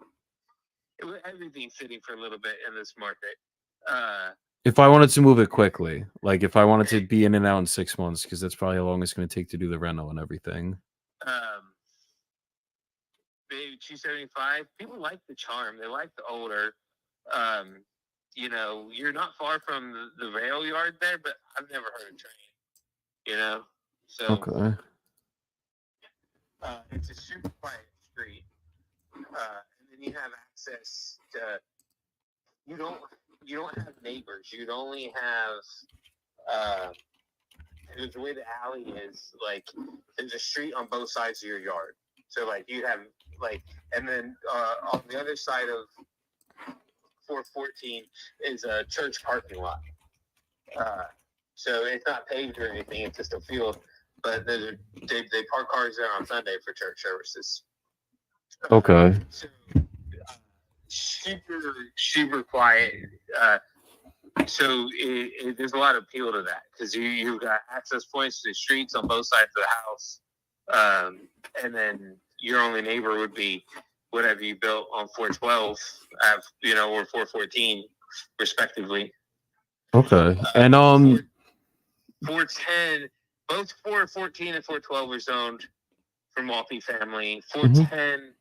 Everything's sitting for a little bit in this market. If I wanted to move it quickly, like if I wanted to be in and out in 6 months, because that's probably how long it's going to take to do the rental and everything. 275. People like the charm. They like the older. You're not far from the rail yard there, but I've never heard a train. So Okay. It's a super quiet street, and then you have access to. You don't have neighbors. You'd only have. The way the alley is, like, there's a street on both sides of your yard. So, like, you have, like, and then on the other side of 414 is a church parking lot. So it's not paved or anything. It's just a field. But they park cars there on Sunday for church services. Okay. So, super quiet. So there's a lot of appeal to that because you've got access points to the streets on both sides of the house, and then your only neighbor would be whatever you built on 412, or 414, respectively. Okay, and 410, both 414 and 412 are zoned for multifamily. 410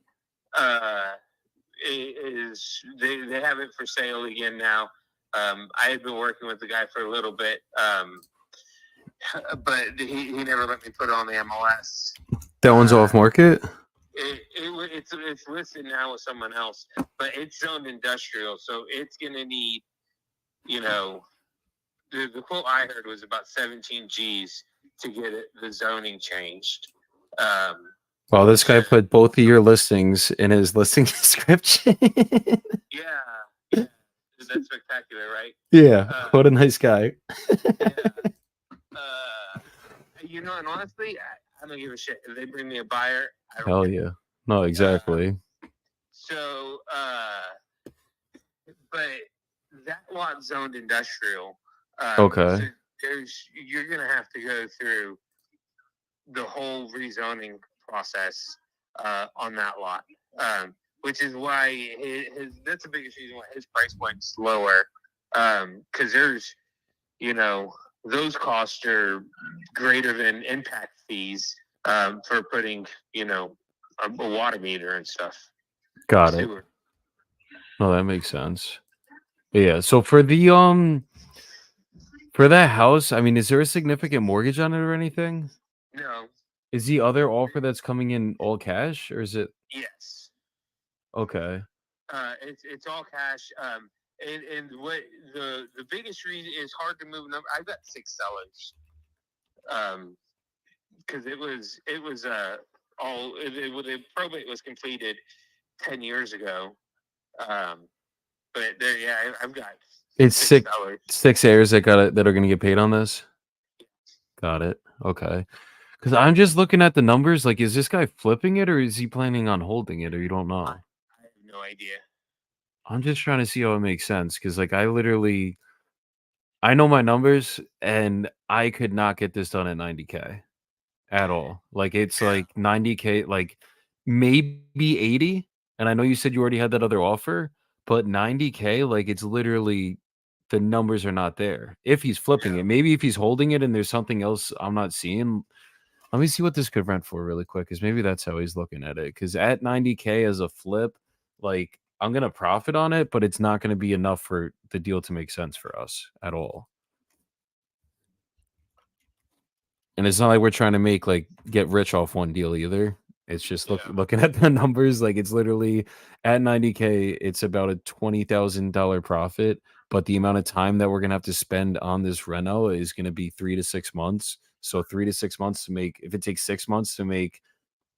is they have it for sale again now. I had been working with the guy for a little bit, but he never let me put it on the MLS. that one's off market? It's listed now with someone else, but it's zoned industrial, so it's going to need, the quote I heard was about 17 G's to get the zoning changed. Wow, this guy put both of your listings in his listing description. Yeah. That's spectacular, right? Yeah, what a nice guy. Yeah. And honestly, I don't give a shit. If they bring me a buyer, I don't Hell care. yeah. No, exactly. So, but that lot's zoned industrial. Okay. So you're going to have to go through the whole rezoning process on that lot. Which is why that's the biggest reason why his price point's lower. Because there's, those costs are greater than impact fees for putting, a water meter and stuff. Got it. Sewer. No, that makes sense. Yeah, so for the for that house, I mean, is there a significant mortgage on it or anything? No. Is the other offer that's coming in all cash, or is it? Yes. Okay. It's all cash. And what the biggest reason is hard to move number. I've got 6 sellers. Because it was the probate was completed 10 years ago. But there, yeah, I've got It's 6 sellers. 6 heirs that are going to get paid on this. Got it. Okay. Because I'm just looking at the numbers. Like, is this guy flipping it, or is he planning on holding it, or you don't know? I have no idea. I'm just trying to see how it makes sense. Because, like, I know my numbers, and I could not get this done at 90K at all. Like, it's like 90K, like maybe 80. And I know you said you already had that other offer, but 90K, like, it's literally the numbers are not there. If he's flipping it, maybe if he's holding it and there's something else I'm not seeing. Let me see what this could rent for really quick, because maybe that's how he's looking at it. Because at 90K as a flip, like I'm gonna profit on it, but it's not gonna be enough for the deal to make sense for us at all. And it's not like we're trying to make like get rich off one deal either. It's just looking at the numbers, like it's literally at 90K, it's about a $20,000 profit, but the amount of time that we're gonna have to spend on this reno is gonna be 3 to 6 months. So 3 to 6 months to make, if it takes 6 months to make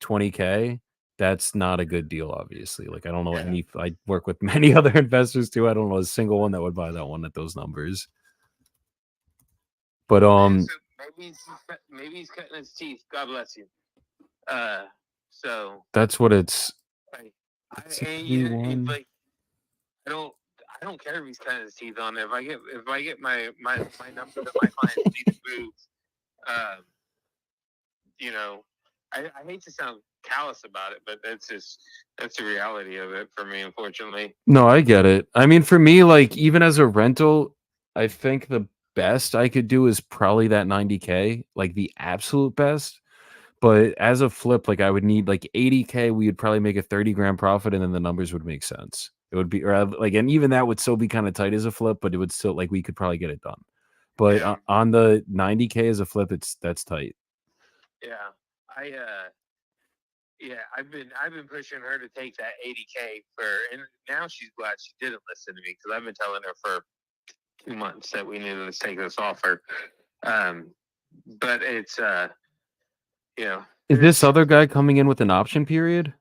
20K, that's not a good deal, obviously. Like I don't know any, I work with many other investors too. I don't know a single one that would buy that one at those numbers. But maybe he's cutting his teeth. God bless you. So that's what it's. Like, It's like I don't care if he's cutting his teeth on it. If I get my number that my clients need to move, you know, I hate to sound callous about it, but that's the reality of it for me, unfortunately. No, I get it. I mean, for me, like even as a rental, I think the best I could do is probably that 90K, like the absolute best. But as a flip, like I would need like 80K, we would probably make a 30 grand profit, and then the numbers would make sense. It would be, or like, and even that would still be kind of tight as a flip, but it would still, like, we could probably get it done. But on the 90K as a flip, that's tight. Yeah. I've been pushing her to take that 80K and now she's glad she didn't listen to me, because I've been telling her for 2 months that we needed to take this offer. But it's Is this other guy coming in with an option period?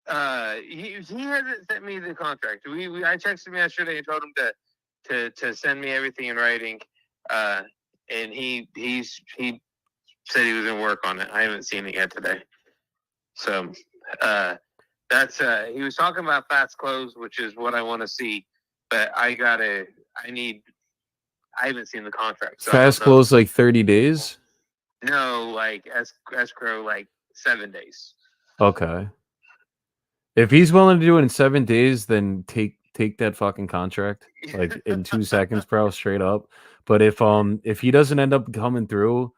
He hasn't sent me the contract. I texted him yesterday and told him to send me everything in writing. And he said he was gonna work on it. I haven't seen it yet today. So that's he was talking about fast close, which is what I want to see. But I haven't seen the contract. So fast close like 30 days? No, like escrow like 7 days. Okay. If he's willing to do it in 7 days, then take that fucking contract like in 2 seconds, bro, straight up. But if he doesn't end up coming through,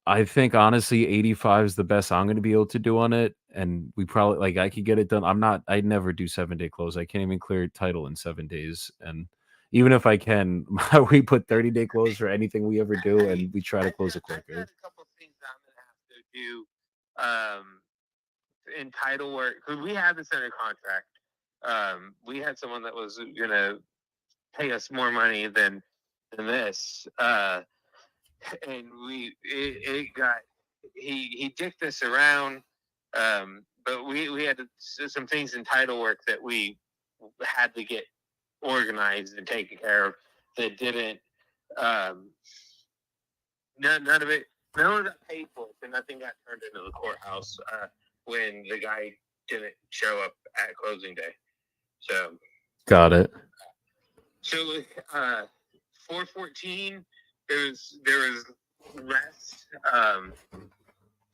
I think honestly 85 is the best I'm going to be able to do on it, and we probably, like, I could get it done. I never do 7-day close. I can't even clear title in 7 days, and even if I can, we put 30-day close for anything we ever do, and we try to close it quicker. I've got a couple of things I'm gonna have to do in title work, because we had this under contract. We had someone that was gonna pay us more money than this. And he dicked us around, but we had some things in title work that we had to get organized and taken care of that didn't, none of it got paid for, and nothing got turned into the courthouse when the guy didn't show up at closing day. So got it. So 414, there was rest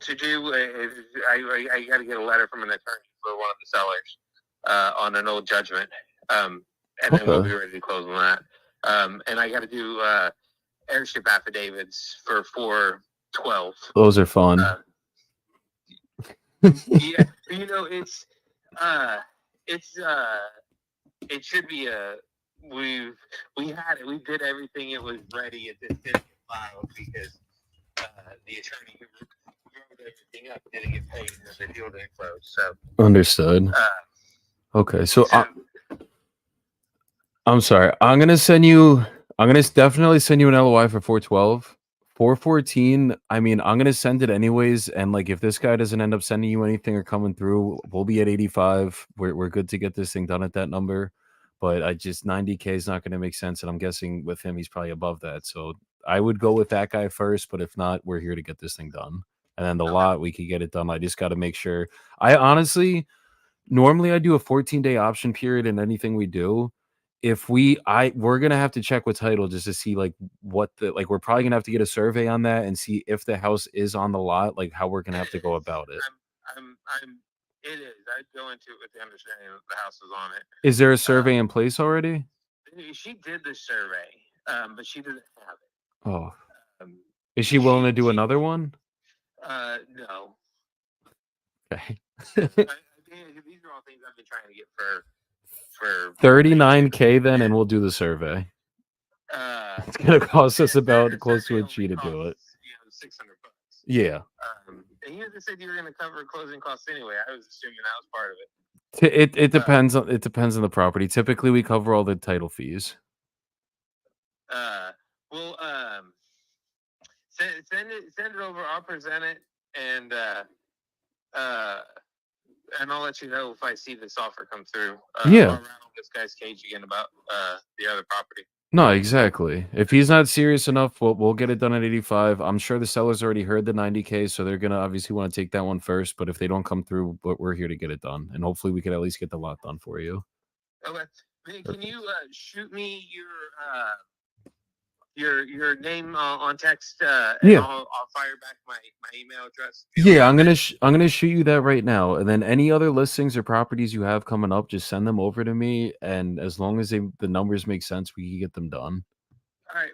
to do. I got to get a letter from an attorney for one of the sellers on an old judgment, and then we'll be ready to close on that. And I got to do airship affidavits for 412. Those are fun. Yeah, it should be we had it. We did everything. It was ready. It just didn't get filed because the attorney who wrote everything up didn't get paid and the deal didn't close. So understood. Okay, so I'm sorry. I'm gonna definitely send you an LOI for 412. 414, I mean, I'm gonna send it anyways, and like if this guy doesn't end up sending you anything or coming through, we'll be at 85. We're good to get this thing done at that number. But 90K is not gonna make sense, and I'm guessing with him he's probably above that. So I would go with that guy first, but if not, we're here to get this thing done. And then the lot, we could get it done. I just gotta make sure. I honestly normally I do a 14-day option period in anything we do. If we're gonna have to check with title just to see like what we're probably gonna have to get a survey on that and see if the house is on the lot, like how we're gonna have to go about it. It is. I'd go into it with the understanding that the house is on it. Is there a survey in place already? She did the survey, but she doesn't have it. Oh, is she willing to do another one? No. Okay. The these are all things I've been trying to get for 39K then, and we'll do the survey. It's gonna cost us about close to a G to do it. $600. Yeah. And you just said you were going to cover closing costs anyway. I was assuming that was part of it. It depends on the property. Typically, we cover all the title fees. Well, send it over. I'll present it, and I'll let you know if I see this offer come through. Yeah. I'll rattle this guy's cage again about the other property. No, exactly. If he's not serious enough, we'll get it done at 85. I'm sure the seller's already heard the 90K, so they're gonna obviously want to take that one first. But if they don't come through, we're here to get it done, and hopefully we can at least get the lot done for you. Okay. Hey, can you shoot me your name on text? And Yeah. I'll fire back my email address. Yeah, I'm gonna shoot you that right now, and then any other listings or properties you have coming up, just send them over to me. And as long as the numbers make sense, we can get them done. All right.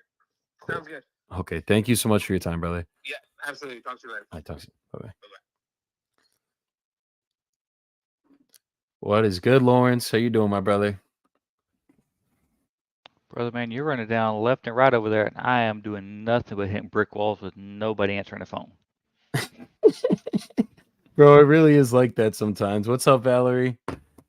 Cool. Sounds good. Okay, thank you so much for your time, brother. Yeah, absolutely. Talk to you later. I talk to you. Bye bye. Bye-bye. What is good, Lawrence? How you doing, my brother? Brother, man, you're running down left and right over there, and I am doing nothing but hitting brick walls with nobody answering the phone. Bro, it really is like that sometimes. What's up, Valerie?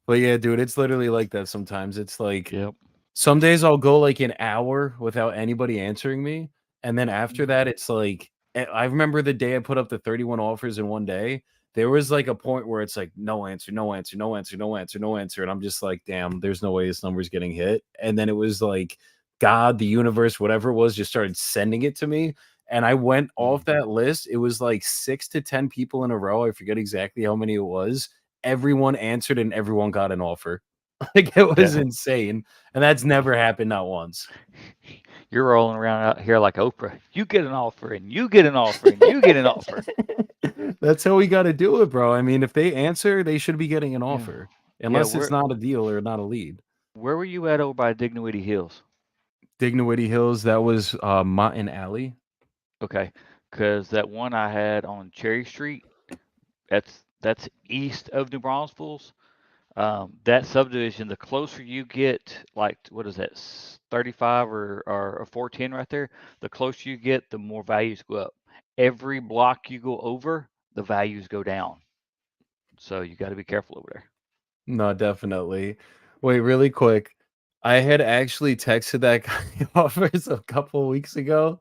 But yeah, dude, it's literally like that sometimes. It's like, Yep. some days I'll go like an hour without anybody answering me. And then after that, it's like, I remember the day I put up the 31 offers in one day. There was like a point where it's like, no answer, no answer, no answer, no answer, no answer. And I'm just like, damn, there's no way this number's getting hit. And then it was like, God, the universe, whatever it was, just started sending it to me. And I went off that list. It was like 6 to 10 people in a row. I forget exactly how many it was. Everyone answered and everyone got an offer. Like, it was insane. And that's never happened, not once. You're rolling around out here like Oprah. You get an offer, and you get an offer, and you get an offer. That's how we got to do it, bro. I mean, if they answer, they should be getting an offer. Unless it's not a deal or not a lead. Where were you at over by Dignity Hills? Dignity Hills, that was Martin Alley. Okay, because that one I had on Cherry Street, that's east of New Braunfels. That subdivision, the closer you get, like, what is that, 35 or 410 right there, the closer you get, the more values go up. Every block you go over, the values go down. So you got to be careful over there. No, definitely. Wait, really quick. I had actually texted that guy offers a couple weeks ago.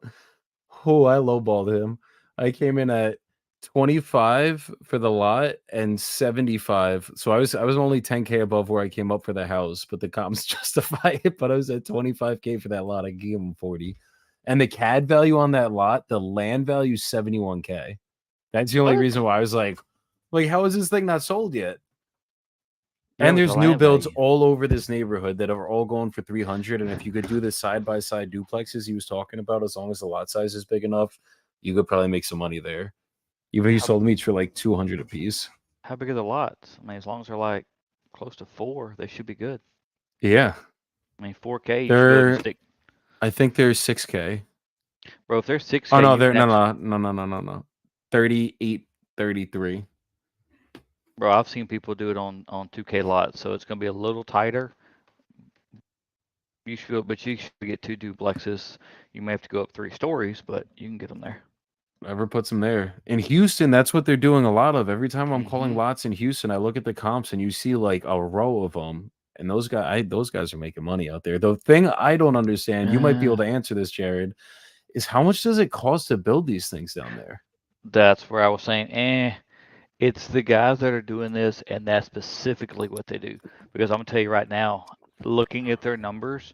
Oh, I lowballed him. I came in at 25 for the lot and 75. So I was only 10K above where I came up for the house, but the comps justify it. But I was at 25K for that lot. I gave him 40. And the CAD value on that lot, the land value is 71K. That's the only reason why I was like, how is this thing not sold yet? And there's new builds all over this neighborhood that are all going for 300. And if you could do the side-by-side duplexes he was talking about, as long as the lot size is big enough, you could probably make some money there. Even he sold me for like 200 a piece. How big are the lots? I mean, as long as they're like close to 4, they should be good. Yeah. I mean, 4K. You should be able to stick. I think they're 6K. Bro, if they're 6K. Oh no, they're no. 38, 33. Bro, I've seen people do it on 2K lots, so it's gonna be a little tighter. You should get 2 duplexes. You may have to go up 3 stories, but you can get them there. Whoever puts them there. In Houston, that's what they're doing a lot of. Every time I'm calling lots in Houston, I look at the comps and you see like a row of them. And those guys are making money out there. The thing I don't understand, you might be able to answer this, Jared, is how much does it cost to build these things down there? That's where I was saying, it's the guys that are doing this, and that's specifically what they do. Because I'm gonna tell you right now, looking at their numbers,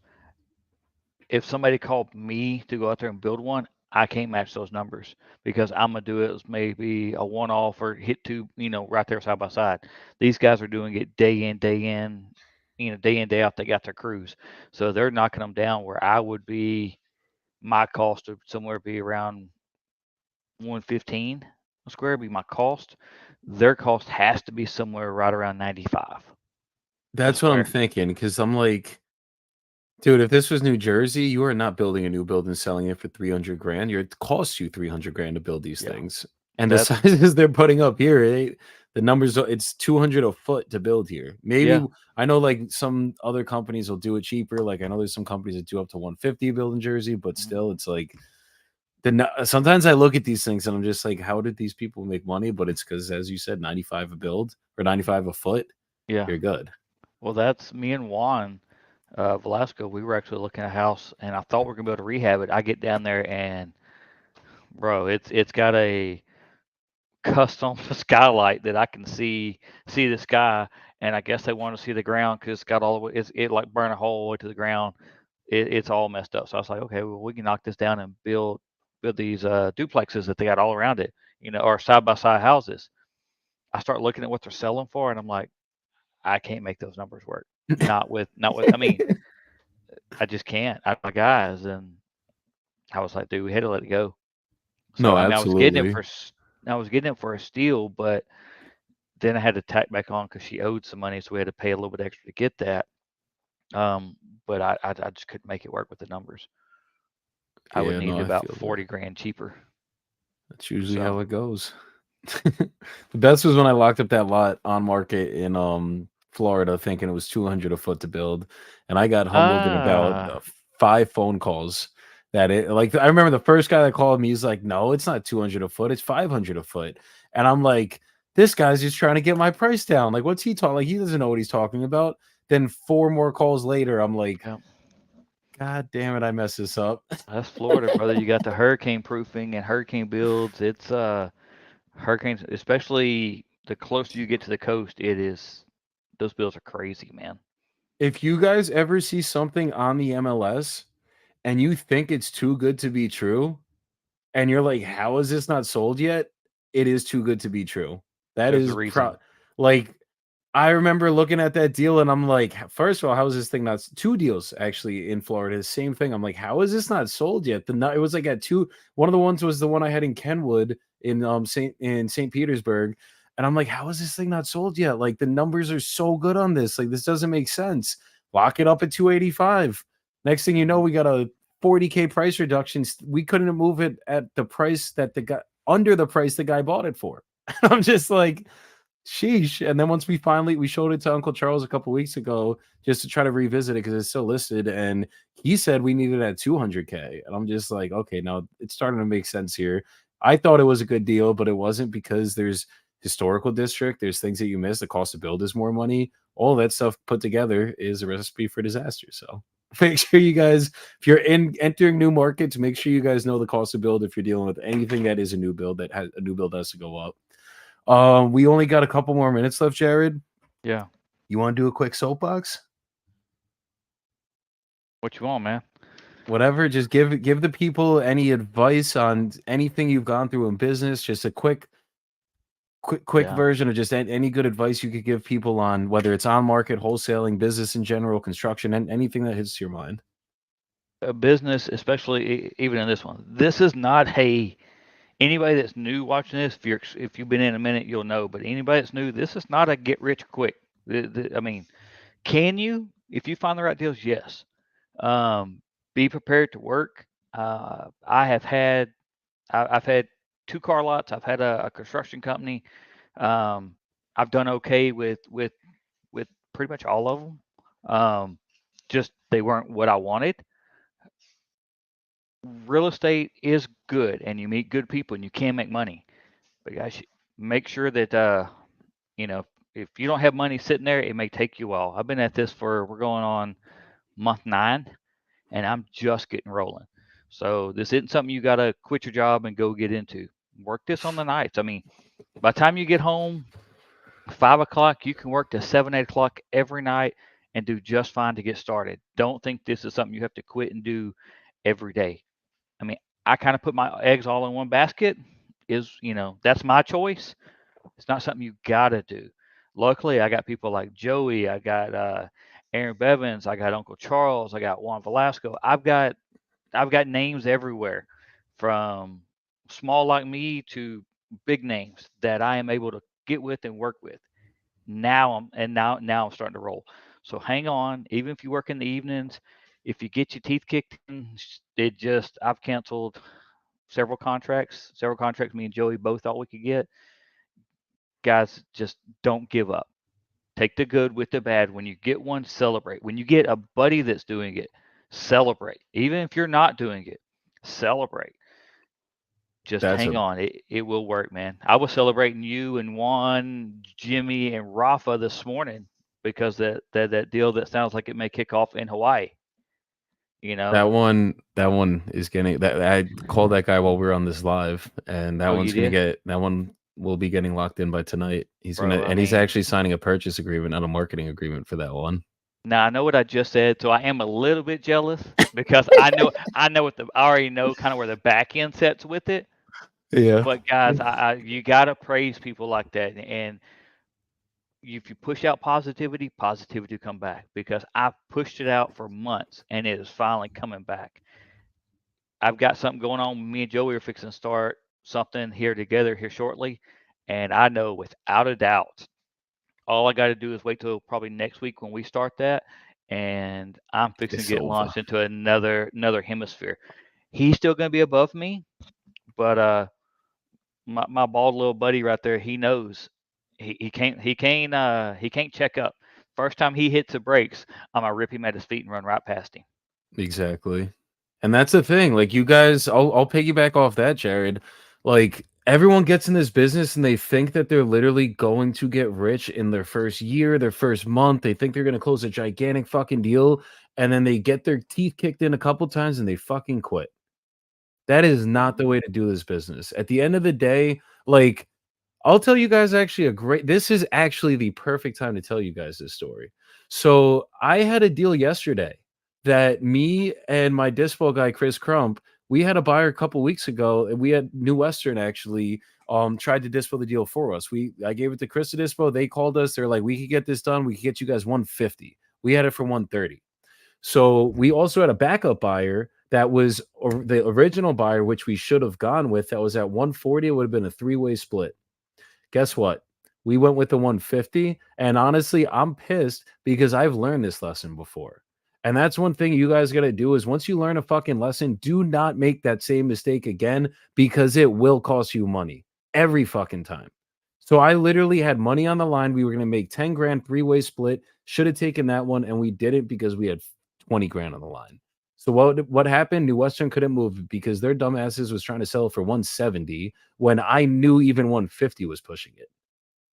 if somebody called me to go out there and build one, I can't match those numbers because I'm gonna do it as maybe a one-off or hit 2, right there side by side. These guys are doing it day in, day in, day out. They got their crews, so they're knocking them down where I would be. My cost would somewhere be around 115 a square be my cost. Their cost has to be somewhere right around 95. That's what I'm thinking, because I'm like, dude, if this was New Jersey, you are not building a new build and selling it for 300 grand. It costs you 300 grand to build these things. And the sizes they're putting up here, The numbers it's 200 a foot to build here. Maybe Yeah. I know like some other companies will do it cheaper. Like I know there's some companies that do up to 150 build in Jersey, but still it's like sometimes I look at these things and I'm just like, how did these people make money? But it's because, as you said, 95 a build or 95 a foot. Yeah. You're good. Well, that's me and Juan Velasco. We were actually looking at a house, and I thought we were gonna be able to rehab it. I get down there, and bro, it's got a custom skylight that I can see the sky, and I guess they want to see the ground because it's got all the way. It like burn a hole way to the ground. It's all messed up. So I was like, okay, well we can knock this down and build these duplexes that they got all around it, or side by side houses. I start looking at what they're selling for, and I'm like, I can't make those numbers work. Not with. I mean, I just can't. I have my guys, and I was like, dude, we had to let it go. So No, I mean, absolutely. I was getting it for a steal, but then I had to tack back on because she owed some money, so we had to pay a little bit extra to get that. But I just couldn't make it work with the numbers. I would need about 40 grand cheaper. That's usually how it goes. The best was when I locked up that lot on market in Florida, thinking it was 200 a foot to build, and I got humbled in about 5 phone calls. That it like I remember the first guy that called me, he's like, "No, it's not 200 a foot, it's 500 a foot," and I'm like, "This guy's just trying to get my price down. Like, what's he talking? Like, he doesn't know what he's talking about." Then 4 more calls later, I'm like, God damn it, I messed this up. That's Florida, brother. You got the hurricane proofing and hurricane builds. It's hurricanes, especially the closer you get to the coast, those bills are crazy, man. If you guys ever see something on the MLS and you think it's too good to be true, and you're like, how is this not sold yet? It is too good to be true. That There's a is reason. like I remember looking at that deal and I'm like, first of all, how is this thing not 2 deals actually in Florida? The same thing. I'm like, how is this not sold yet? It was like at 2. One of the ones was the one I had in Kenwood in St. Petersburg. And I'm like, how is this thing not sold yet? Like the numbers are so good on this. Like this doesn't make sense. Lock it up at 285. Next thing you know, we got a 40K price reduction. We couldn't move it at the price that the guy under the price the guy bought it for. I'm just like, sheesh. And then once we showed it to Uncle Charles a couple weeks ago just to try to revisit it because it's still listed, and he said we needed it at 200K. And I'm just like, okay, now it's starting to make sense here. I thought it was a good deal, but it wasn't because there's historical district, there's things that you miss. The cost to build is more money. All that stuff put together is a recipe for disaster. So make sure you guys, if you're entering new markets, make sure you guys know the cost to build if you're dealing with anything that is a new build has to go up. We only got a couple more minutes left, Jared. Yeah. You want to do a quick soapbox? What you want, man? Whatever. Just give the people any advice on anything you've gone through in business. Just a quick version of just any good advice you could give people on whether it's on market, wholesaling, business in general, construction, and anything that hits your mind. A business, especially even in this one. This is not anybody that's new watching this. If you've been in a minute, you'll know. But anybody that's new, this is not a get rich quick. I mean, can you? If you find the right deals, yes. Be prepared to work. I've had 2 car lots. I've had a construction company. I've done okay with pretty much all of them. Just they weren't what I wanted. Real estate is good, and you meet good people, and you can make money. But guys, make sure that if you don't have money sitting there, it may take you a while. I've been at this we're going on month 9, and I'm just getting rolling. So this isn't something you got to quit your job and go get into. Work this on the nights. I mean, by the time you get home, 5 o'clock, you can work to 7, 8 o'clock every night and do just fine to get started. Don't think this is something you have to quit and do every day. I mean, I kind of put my eggs all in one basket. That's my choice. It's not something you got to do. Luckily, I got people like Joey. I got Aaron Bevins. I got Uncle Charles. I got Juan Velasco. I've got names everywhere, from small like me to big names that I am able to get with and work with. Now I'm starting to roll. So hang on. Even if you work in the evenings, if you get your teeth kicked in, I've canceled several contracts. Me and Joey both thought we could get. guys, just don't give up. Take the good with the bad. When you get one, celebrate. When you get a buddy that's doing it, celebrate. Even if you're not doing it, celebrate. Just hang on. It will work, man. I was celebrating you and Juan, Jimmy, and Rafa this morning because that deal that sounds like it may kick off in Hawaii. That one is getting that. I called that guy while we were on this live, and that one's gonna get that one will be getting locked in by tonight. He's he's actually signing a purchase agreement, not a marketing agreement for that one. Now I know what I just said, so I am a little bit jealous because I already know kind of where the back end sets with it. Yeah. But guys, you gotta praise people like that, and if you push out positivity will come back, because I've pushed it out for months and it is finally coming back. I've got something going on. Me and Joey are fixing to start something here together here shortly, and I know without a doubt, all I got to do is wait till probably next week when we start that, and I'm fixing to get launched into another hemisphere. He's still going to be above me, but my bald little buddy right there, he knows he can't check up. First time he hits the brakes, I'm gonna rip him at his feet and run right past him. Exactly. And that's the thing. Like, you guys, I'll piggyback off that, Jared. Like, everyone gets in this business and they think that they're literally going to get rich in their first year, their first month. They think they're going to close a gigantic fucking deal, and then they get their teeth kicked in a couple times and they fucking quit. That is not the way to do this business. At the end of the day, like, I'll tell you guys this is actually the perfect time to tell you guys this story. So I had a deal yesterday that me and my dispo guy, Chris Crump, we had a buyer a couple weeks ago, and we had New Western actually tried to dispo the deal for us. I gave it to Chris to dispo. They called us. They're like, we could get this done. We could get you guys 150. We had it for 130. So we also had a backup buyer that was the original buyer, which we should have gone with. That was at 140. It would have been a 3-way split. Guess what? We went with the 150. And honestly, I'm pissed because I've learned this lesson before. And that's one thing you guys got to do is, once you learn a fucking lesson, do not make that same mistake again, because it will cost you money every fucking time. So I literally had money on the line. We were going to make 10 grand 3-way split. Should have taken that one, and we didn't because we had 20 grand on the line. So what happened? New Western couldn't move because their dumbasses was trying to sell it for 170 when I knew even 150 was pushing it.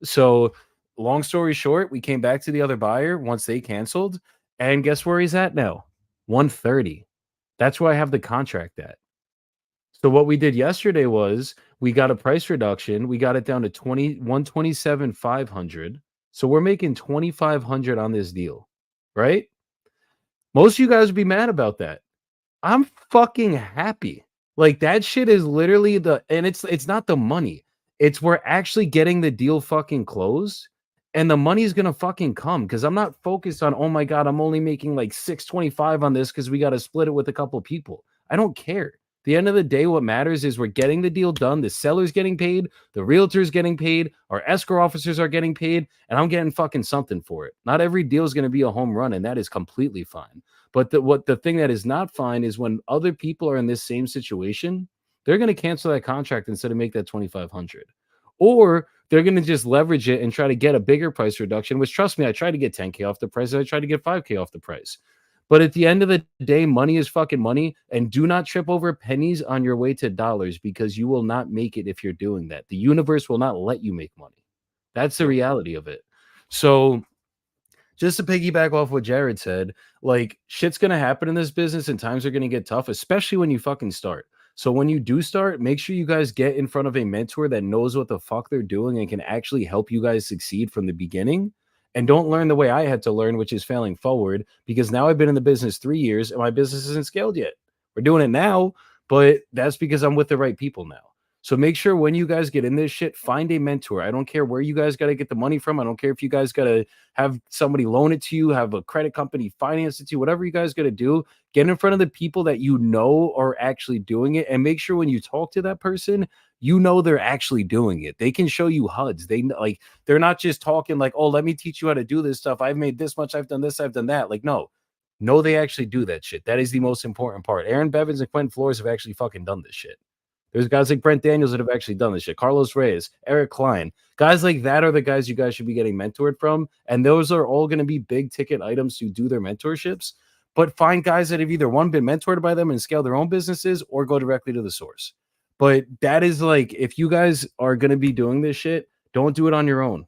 So long story short, we came back to the other buyer once they canceled, and guess where he's at now? 130. That's where I have the contract at. So what we did yesterday was we got a price reduction. We got it down to 127,500. So we're making 2,500 on this deal, right? Most of you guys would be mad about that. I'm fucking happy. Like, that shit is literally and it's not the money. It's we're actually getting the deal fucking closed, and the money's gonna fucking come, because I'm not focused on, oh my God, I'm only making like 625 on this because we got to split it with a couple people. I don't care. At the end of the day, what matters is we're getting the deal done. The seller's getting paid, the realtor's getting paid, our escrow officers are getting paid, and I'm getting fucking something for it. Not every deal is going to be a home run, and that is completely fine. But the thing that is not fine is when other people are in this same situation, they're going to cancel that contract instead of make that 2,500. Or they're going to just leverage it and try to get a bigger price reduction, which, trust me, I tried to get 10K off the price. I tried to get 5K off the price. But at the end of the day, money is fucking money, and do not trip over pennies on your way to dollars, because you will not make it if you're doing that. The universe will not let you make money. That's the reality of it. So just to piggyback off what Jared said, like, shit's going to happen in this business and times are going to get tough, especially when you fucking start. So when you do start, make sure you guys get in front of a mentor that knows what the fuck they're doing and can actually help you guys succeed from the beginning. And don't learn the way I had to learn, which is failing forward, because now I've been in the business 3 years and my business isn't scaled yet. We're doing it now, but that's because I'm with the right people now. So make sure when you guys get in this shit, find a mentor. I don't care where you guys got to get the money from. I don't care if you guys got to have somebody loan it to you, have a credit company finance it to you, whatever you guys got to do. Get in front of the people that you know are actually doing it, and make sure when you talk to that person, you know they're actually doing it. They can show you HUDs. They're not just talking like, oh, let me teach you how to do this stuff. I've made this much. I've done this. I've done that. Like, no, they actually do that shit. That is the most important part. Aaron Bevins and Quentin Flores have actually fucking done this shit. There's guys like Brent Daniels that have actually done this shit. Carlos Reyes, Eric Klein, guys like that are the guys you guys should be getting mentored from. And those are all going to be big ticket items to do their mentorships. But find guys that have either one been mentored by them and scale their own businesses or go directly to the source. But that is like, if you guys are going to be doing this shit, don't do it on your own.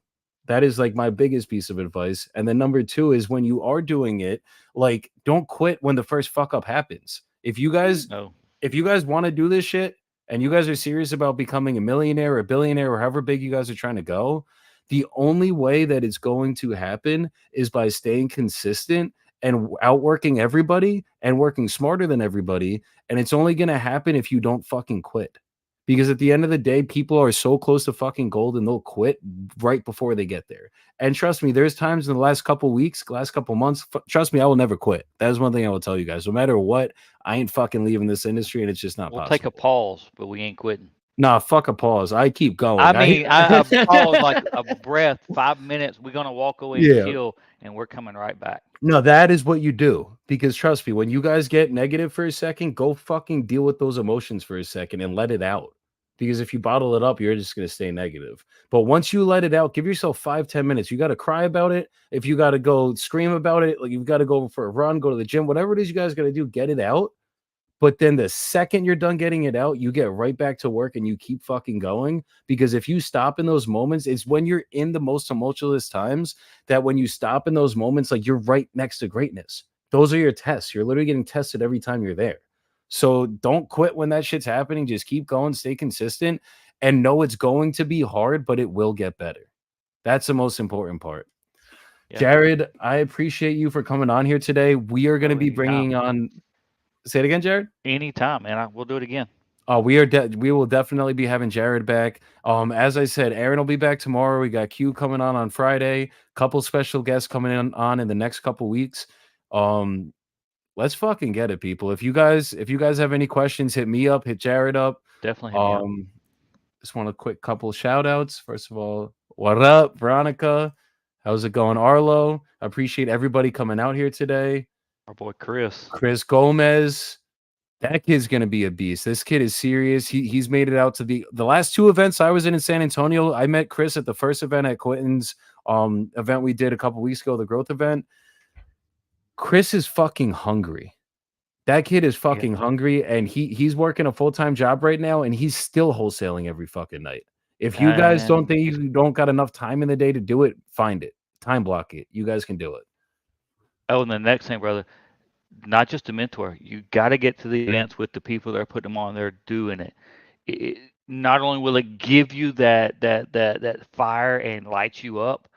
That is like my biggest piece of advice. And then number 2 is when you are doing it, like, don't quit when the first fuck up happens. If you guys want to do this shit and you guys are serious about becoming a millionaire or a billionaire or however big you guys are trying to go, the only way that it's going to happen is by staying consistent and outworking everybody and working smarter than everybody. And it's only going to happen if you don't fucking quit. Because at the end of the day, people are so close to fucking gold and they'll quit right before they get there. And trust me, there's times in the last couple weeks, last couple months, trust me, I will never quit. That is one thing I will tell you guys. No matter what, I ain't fucking leaving this industry, and it's just not possible. We'll take a pause, but we ain't quitting. Nah, fuck a pause. I keep going. I mean, I pause like a breath, 5 minutes. We're going to walk away and chill, and we're coming right back. No, that is what you do. Because trust me, when you guys get negative for a second, go fucking deal with those emotions for a second and let it out. Because if you bottle it up, you're just going to stay negative. But once you let it out, give yourself 5-10 minutes. You got to cry about it. If you got to go scream about it, like you've got to go for a run, go to the gym, whatever it is you guys got to do, get it out. But then the second you're done getting it out, you get right back to work and you keep fucking going. Because if you stop in those moments, it's when you're in the most tumultuous times that when you stop in those moments, like you're right next to greatness. Those are your tests. You're literally getting tested every time you're there. So don't quit when that shit's happening. Just keep going, stay consistent, and know it's going to be hard, but it will get better. That's the most important part. Yeah. Jared, I appreciate you for coming on here today. We are going to be bringing on... Say it again, Jared? Anytime, man. We'll do it again. We will definitely be having Jared back. As I said, Aaron will be back tomorrow. We got Q coming on Friday. Couple special guests coming on in the next couple weeks. Let's fucking get it, people. If you guys have any questions, hit me up, hit Jared up. Definitely hit me up. Just want a quick couple shout outs. First of all, what up, Veronica? How's it going, Arlo? I appreciate everybody coming out here today. Our boy Chris Gomez. That kid's gonna be a beast. This kid is serious. He's made it out to the last 2 events I was in San Antonio. I met Chris at the first event at Quentin's event we did a couple weeks ago, the growth event. Chris is fucking hungry. That kid is fucking hungry, and he's working a full-time job right now, and he's still wholesaling every fucking night. If you guys don't think you don't got enough time in the day to do it, find it. Time block it. You guys can do it. Oh, and the next thing, brother, not just a mentor. You got to get to the events with the people that are putting them on there doing it. Not only will it give you that fire and light you up,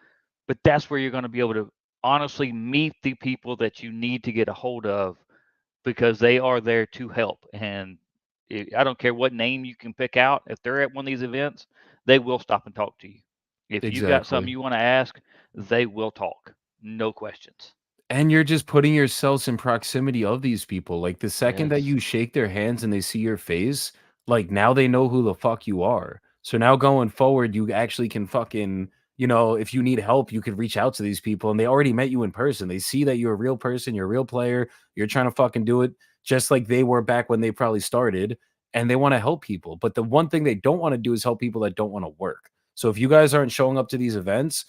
but that's where you're going to be able to honestly meet the people that you need to get a hold of, because they are there to help. And I don't care what name you can pick out. If they're at one of these events, they will stop and talk to you. If you got something you want to ask, they will talk. No questions. And you're just putting yourselves in proximity of these people. Like the second that you shake their hands and they see your face, like now they know who the fuck you are. So now going forward, you actually can fucking, if you need help, you could reach out to these people, and they already met you in person. They see that you're a real person, you're a real player, you're trying to fucking do it just like they were back when they probably started, and they want to help people. But the one thing they don't want to do is help people that don't want to work. So if you guys aren't showing up to these events,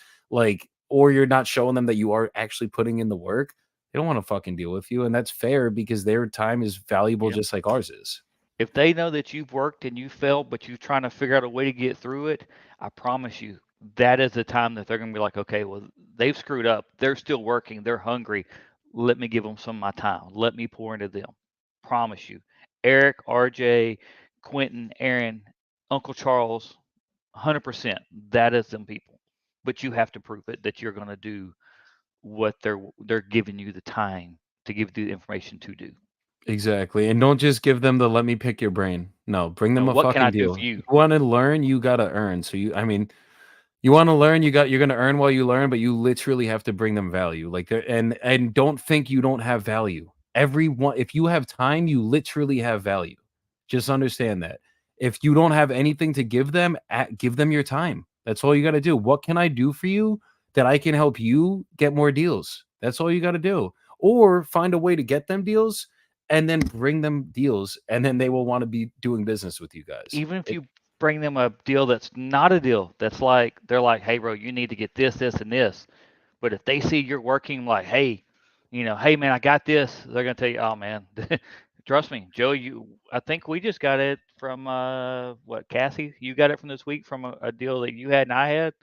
or you're not showing them that you are actually putting in the work, they don't want to fucking deal with you. And that's fair, because their time is valuable just like ours is. If they know that you've worked and you failed, but you're trying to figure out a way to get through it, I promise you, that is the time that they're going to be like, okay, well, they've screwed up. They're still working. They're hungry. Let me give them some of my time. Let me pour into them. Promise you. Eric, RJ, Quentin, Aaron, Uncle Charles, 100%. That is them people. But you have to prove it that you're going to do what they're giving you the time to give you the information to do. Exactly. And don't just give them the let me pick your brain. No, bring them a what fucking can I deal. do for you? You want to learn, you got to earn. So you want to learn, you're going to earn while you learn, but you literally have to bring them value. And don't think you don't have value. Everyone, if you have time, you literally have value. Just understand that. If you don't have anything to give them your time. That's all you got to do. What can I do for you that I can help you get more deals? That's all you got to do. Or find a way to get them deals and then bring them deals, and then they will want to be doing business with you guys. Even if you bring them a deal that's not a deal, that's like, they're like, hey, bro, you need to get this, this, and this. But if they see you're working like, hey, hey, man, I got this, they're going to tell you, oh, man, trust me, Joe, I think we just got it from, Cassie? You got it from this week from a deal that you had and I had?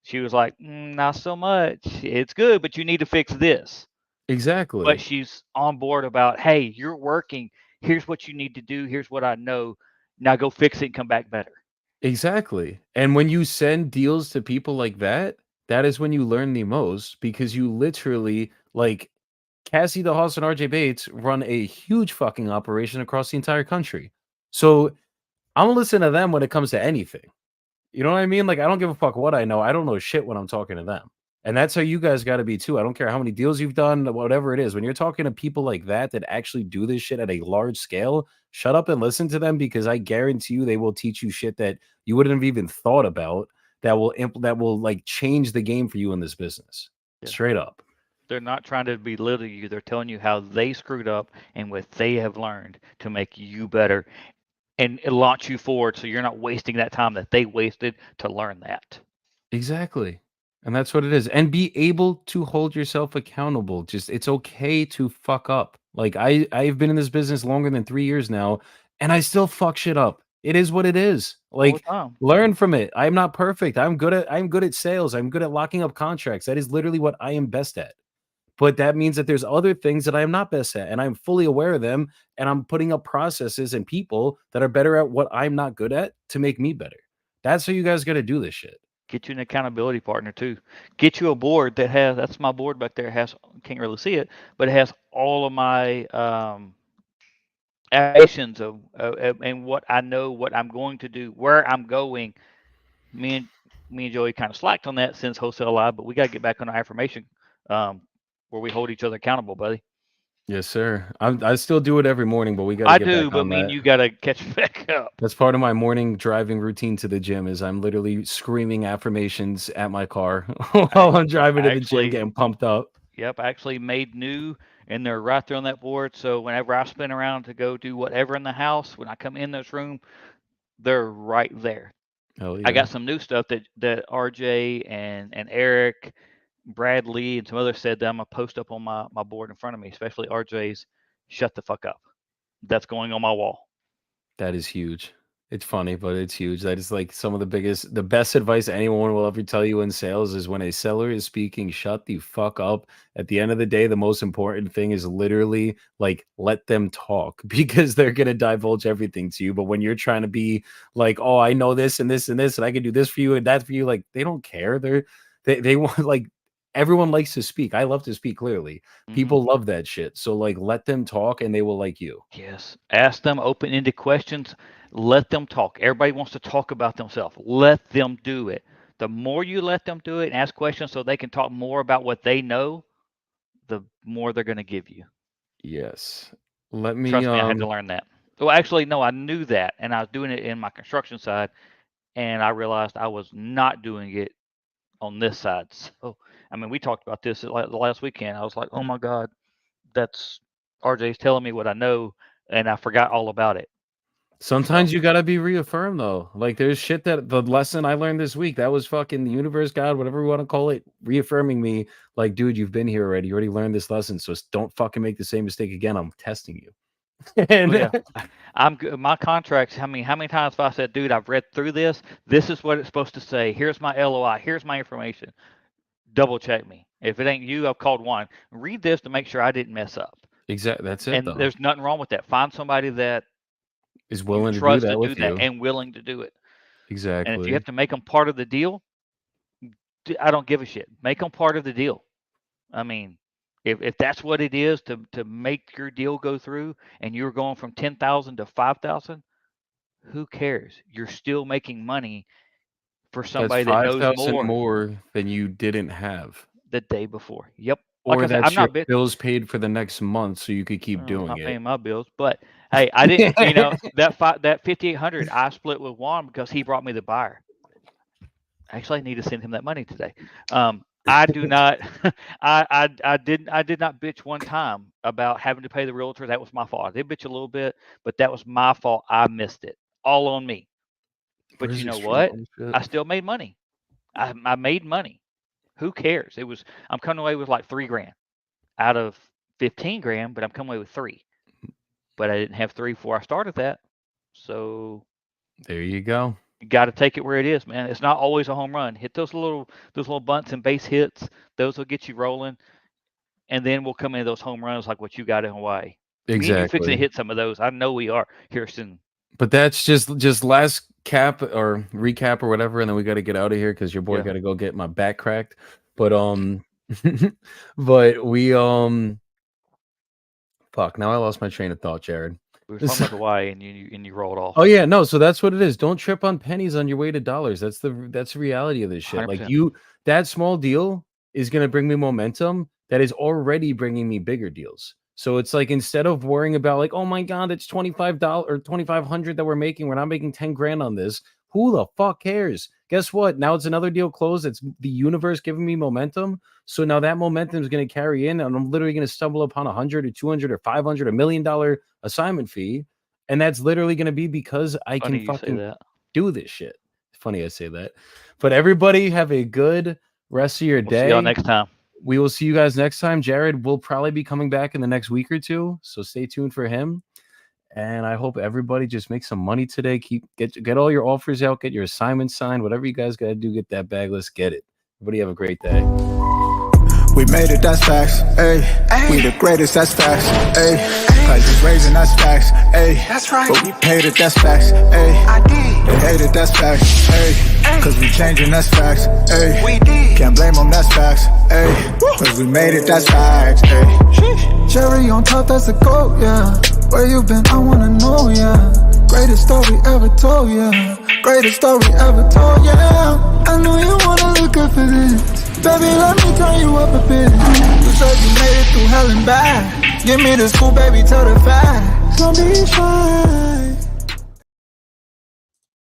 She was like, not so much. It's good, but you need to fix this. Exactly. But she's on board about, hey, you're working. Here's what you need to do. Here's what I know. Now go fix it and come back better. Exactly. And when you send deals to people like that, that is when you learn the most, because you literally, like, Cassie the Hoss and RJ Bates run a huge fucking operation across the entire country. So I'm gonna listen to them when it comes to anything. You know what I mean? Like, I don't give a fuck what I know. I don't know shit when I'm talking to them. And that's how you guys got to be too. I don't care how many deals you've done, whatever it is. When you're talking to people like that actually do this shit at a large scale, shut up and listen to them, because I guarantee you they will teach you shit that you wouldn't have even thought about, that will like change the game for you in this business. Yeah. Straight up. They're not trying to belittle you. They're telling you how they screwed up and what they have learned to make you better and launch you forward, so you're not wasting that time that they wasted to learn that. Exactly. And that's what it is. And be able to hold yourself accountable. Just, it's okay to fuck up. Like, I've been in this business longer than 3 years now, and I still fuck shit up. It is what it is. Like, learn from it. I'm not perfect. I'm good at sales. I'm good at locking up contracts. That is literally what I am best at. But that means that there's other things that I am not best at, and I'm fully aware of them, and I'm putting up processes and people that are better at what I'm not good at to make me better. That's how you guys got to do this shit. Get you an accountability partner too. Get you a board that has, that's my board back there, can't really see it, but it has all of my actions of and what I know, what I'm going to do, where I'm going. Me and Joey kind of slacked on that since Wholesale Live, but we got to get back on our affirmation where we hold each other accountable, buddy. Yes, sir. I still do it every morning, but we got to get back on that. I do, but me and you got to catch back up. That's part of my morning driving routine to the gym, is I'm literally screaming affirmations at my car while I'm driving to the gym, getting pumped up. Yep, I actually made new, and they're right there on that board. So whenever I spin around to go do whatever in the house, when I come in this room, they're right there. Oh, yeah. I got some new stuff that RJ and Eric, Bradley, and some others said that I'm going to post up on my board in front of me, especially RJ's shut the fuck up. That's going on my wall. That is huge. It's funny, but it's huge. That is like some of the best advice anyone will ever tell you in sales is, when a seller is speaking, shut the fuck up. At the end of the day, the most important thing is literally like, let them talk, because they're going to divulge everything to you. But when you're trying to be like, oh, I know this and this and this, and I can do this for you and that for you, like, they don't care. They want, like, everyone likes to speak. I love to speak clearly. People love that shit. So, like, let them talk and they will like you. Yes. Ask them open-ended questions. Let them talk. Everybody wants to talk about themselves. Let them do it. The more you let them do it and ask questions so they can talk more about what they know, the more they're going to give you. Yes. Trust me, I had to learn that. Well, actually, no, I knew that, and I was doing it in my construction side, and I realized I was not doing it on this side. So, I mean, we talked about this the last weekend. I was like, oh my God, that's RJ's telling me what I know, and I forgot all about it. Sometimes you gotta be reaffirmed though. Like, there's shit that the lesson I learned this week, that was fucking the universe, God, whatever we want to call it, reaffirming me. Like, dude, you've been here already. You already learned this lesson, so don't fucking make the same mistake again. I'm testing you. And yeah, I'm good. My contracts. How many times have I said, dude, I've read through this. This is what it's supposed to say. Here's my LOI. Here's my information. Double check me. If it ain't you, I've called one. Read this to make sure I didn't mess up. Exactly. That's it. And though. There's nothing wrong with that. Find somebody that is willing to do that with you and willing to do it. Exactly. And if you have to make them part of the deal, I don't give a shit. Make them part of the deal. I mean, if that's what it is to make your deal go through, and you're going from 10,000 to 5,000, who cares? You're still making money for somebody that knows more than you didn't have the day before. Yep. Or that's your bills paid for the next month, so you could keep doing it. I'm not paying my bills, but hey, I didn't. That 5,800 I split with Juan because he brought me the buyer. Actually, I need to send him that money today. I do not. I did not bitch one time about having to pay the realtor. That was my fault. I did bitch a little bit, but that was my fault. I missed it. All on me. But Where's you know extreme what? ownership? I still made money. I made money. Who cares? I'm coming away with like $3,000 out of 15 grand, but I'm coming away with 3. But I didn't have 3 before I started that. So There you go. you got to take it where it is, man. It's not always a home run. Hit those little bunts and base hits. Those will get you rolling, and then we'll come into those home runs like what you got in Hawaii. Me and you fixing to Exactly. hit some of those. I know we are here soon. But that's just last cap or recap or whatever, and then we got to get out of here because your boy Yeah. got to go get my back cracked. But but we fuck. Now I lost my train of thought, Jared. We were talking about Hawaii, and you rolled off. Oh yeah, no. So that's what it is. Don't trip on pennies on your way to dollars. That's the reality of this shit. 100%. Like that small deal is gonna bring me momentum that is already bringing me bigger deals. So it's like instead of worrying about like, oh my god, it's $25 or $2,500 that we're making, we're not making 10 grand on this. Who the fuck cares? Guess what? Now it's another deal closed. It's the universe giving me momentum. So now that momentum is going to carry in, and I'm literally going to stumble upon $100 or $200 or $500 $1 million assignment fee, and that's literally going to be because I Funny can you say fucking that. do this shit. Funny I say that, but everybody have a good rest of your We'll day. see y'all next time. We will see you guys next time. Jared will probably be coming back in the next week or two, so stay tuned for him. And I hope everybody just makes some money today. Get all your offers out, get your assignments signed, whatever you guys got to do, get that bag. Let's get it. Everybody have a great day. We made it, that's facts, ayy. We the greatest, that's facts, ayy. Prices raising, that's facts, ayy. That's right. But we paid it, that's facts, ayy. I did. They hate it, that's facts, ayy. Cause we changing, that's facts, ayy. We did. Can't blame them, that's facts, ayy. Cause we made it, that's facts, ayy. Cherry on top, that's a goat, yeah. Where you been, I wanna know, yeah. Greatest story ever told, yeah. Greatest story ever told, yeah. I know you wanna look up for this. Baby, let me turn you up a bit. You said you made it through hell and back. Give me the scoop, baby, tell the facts. Gonna be fine.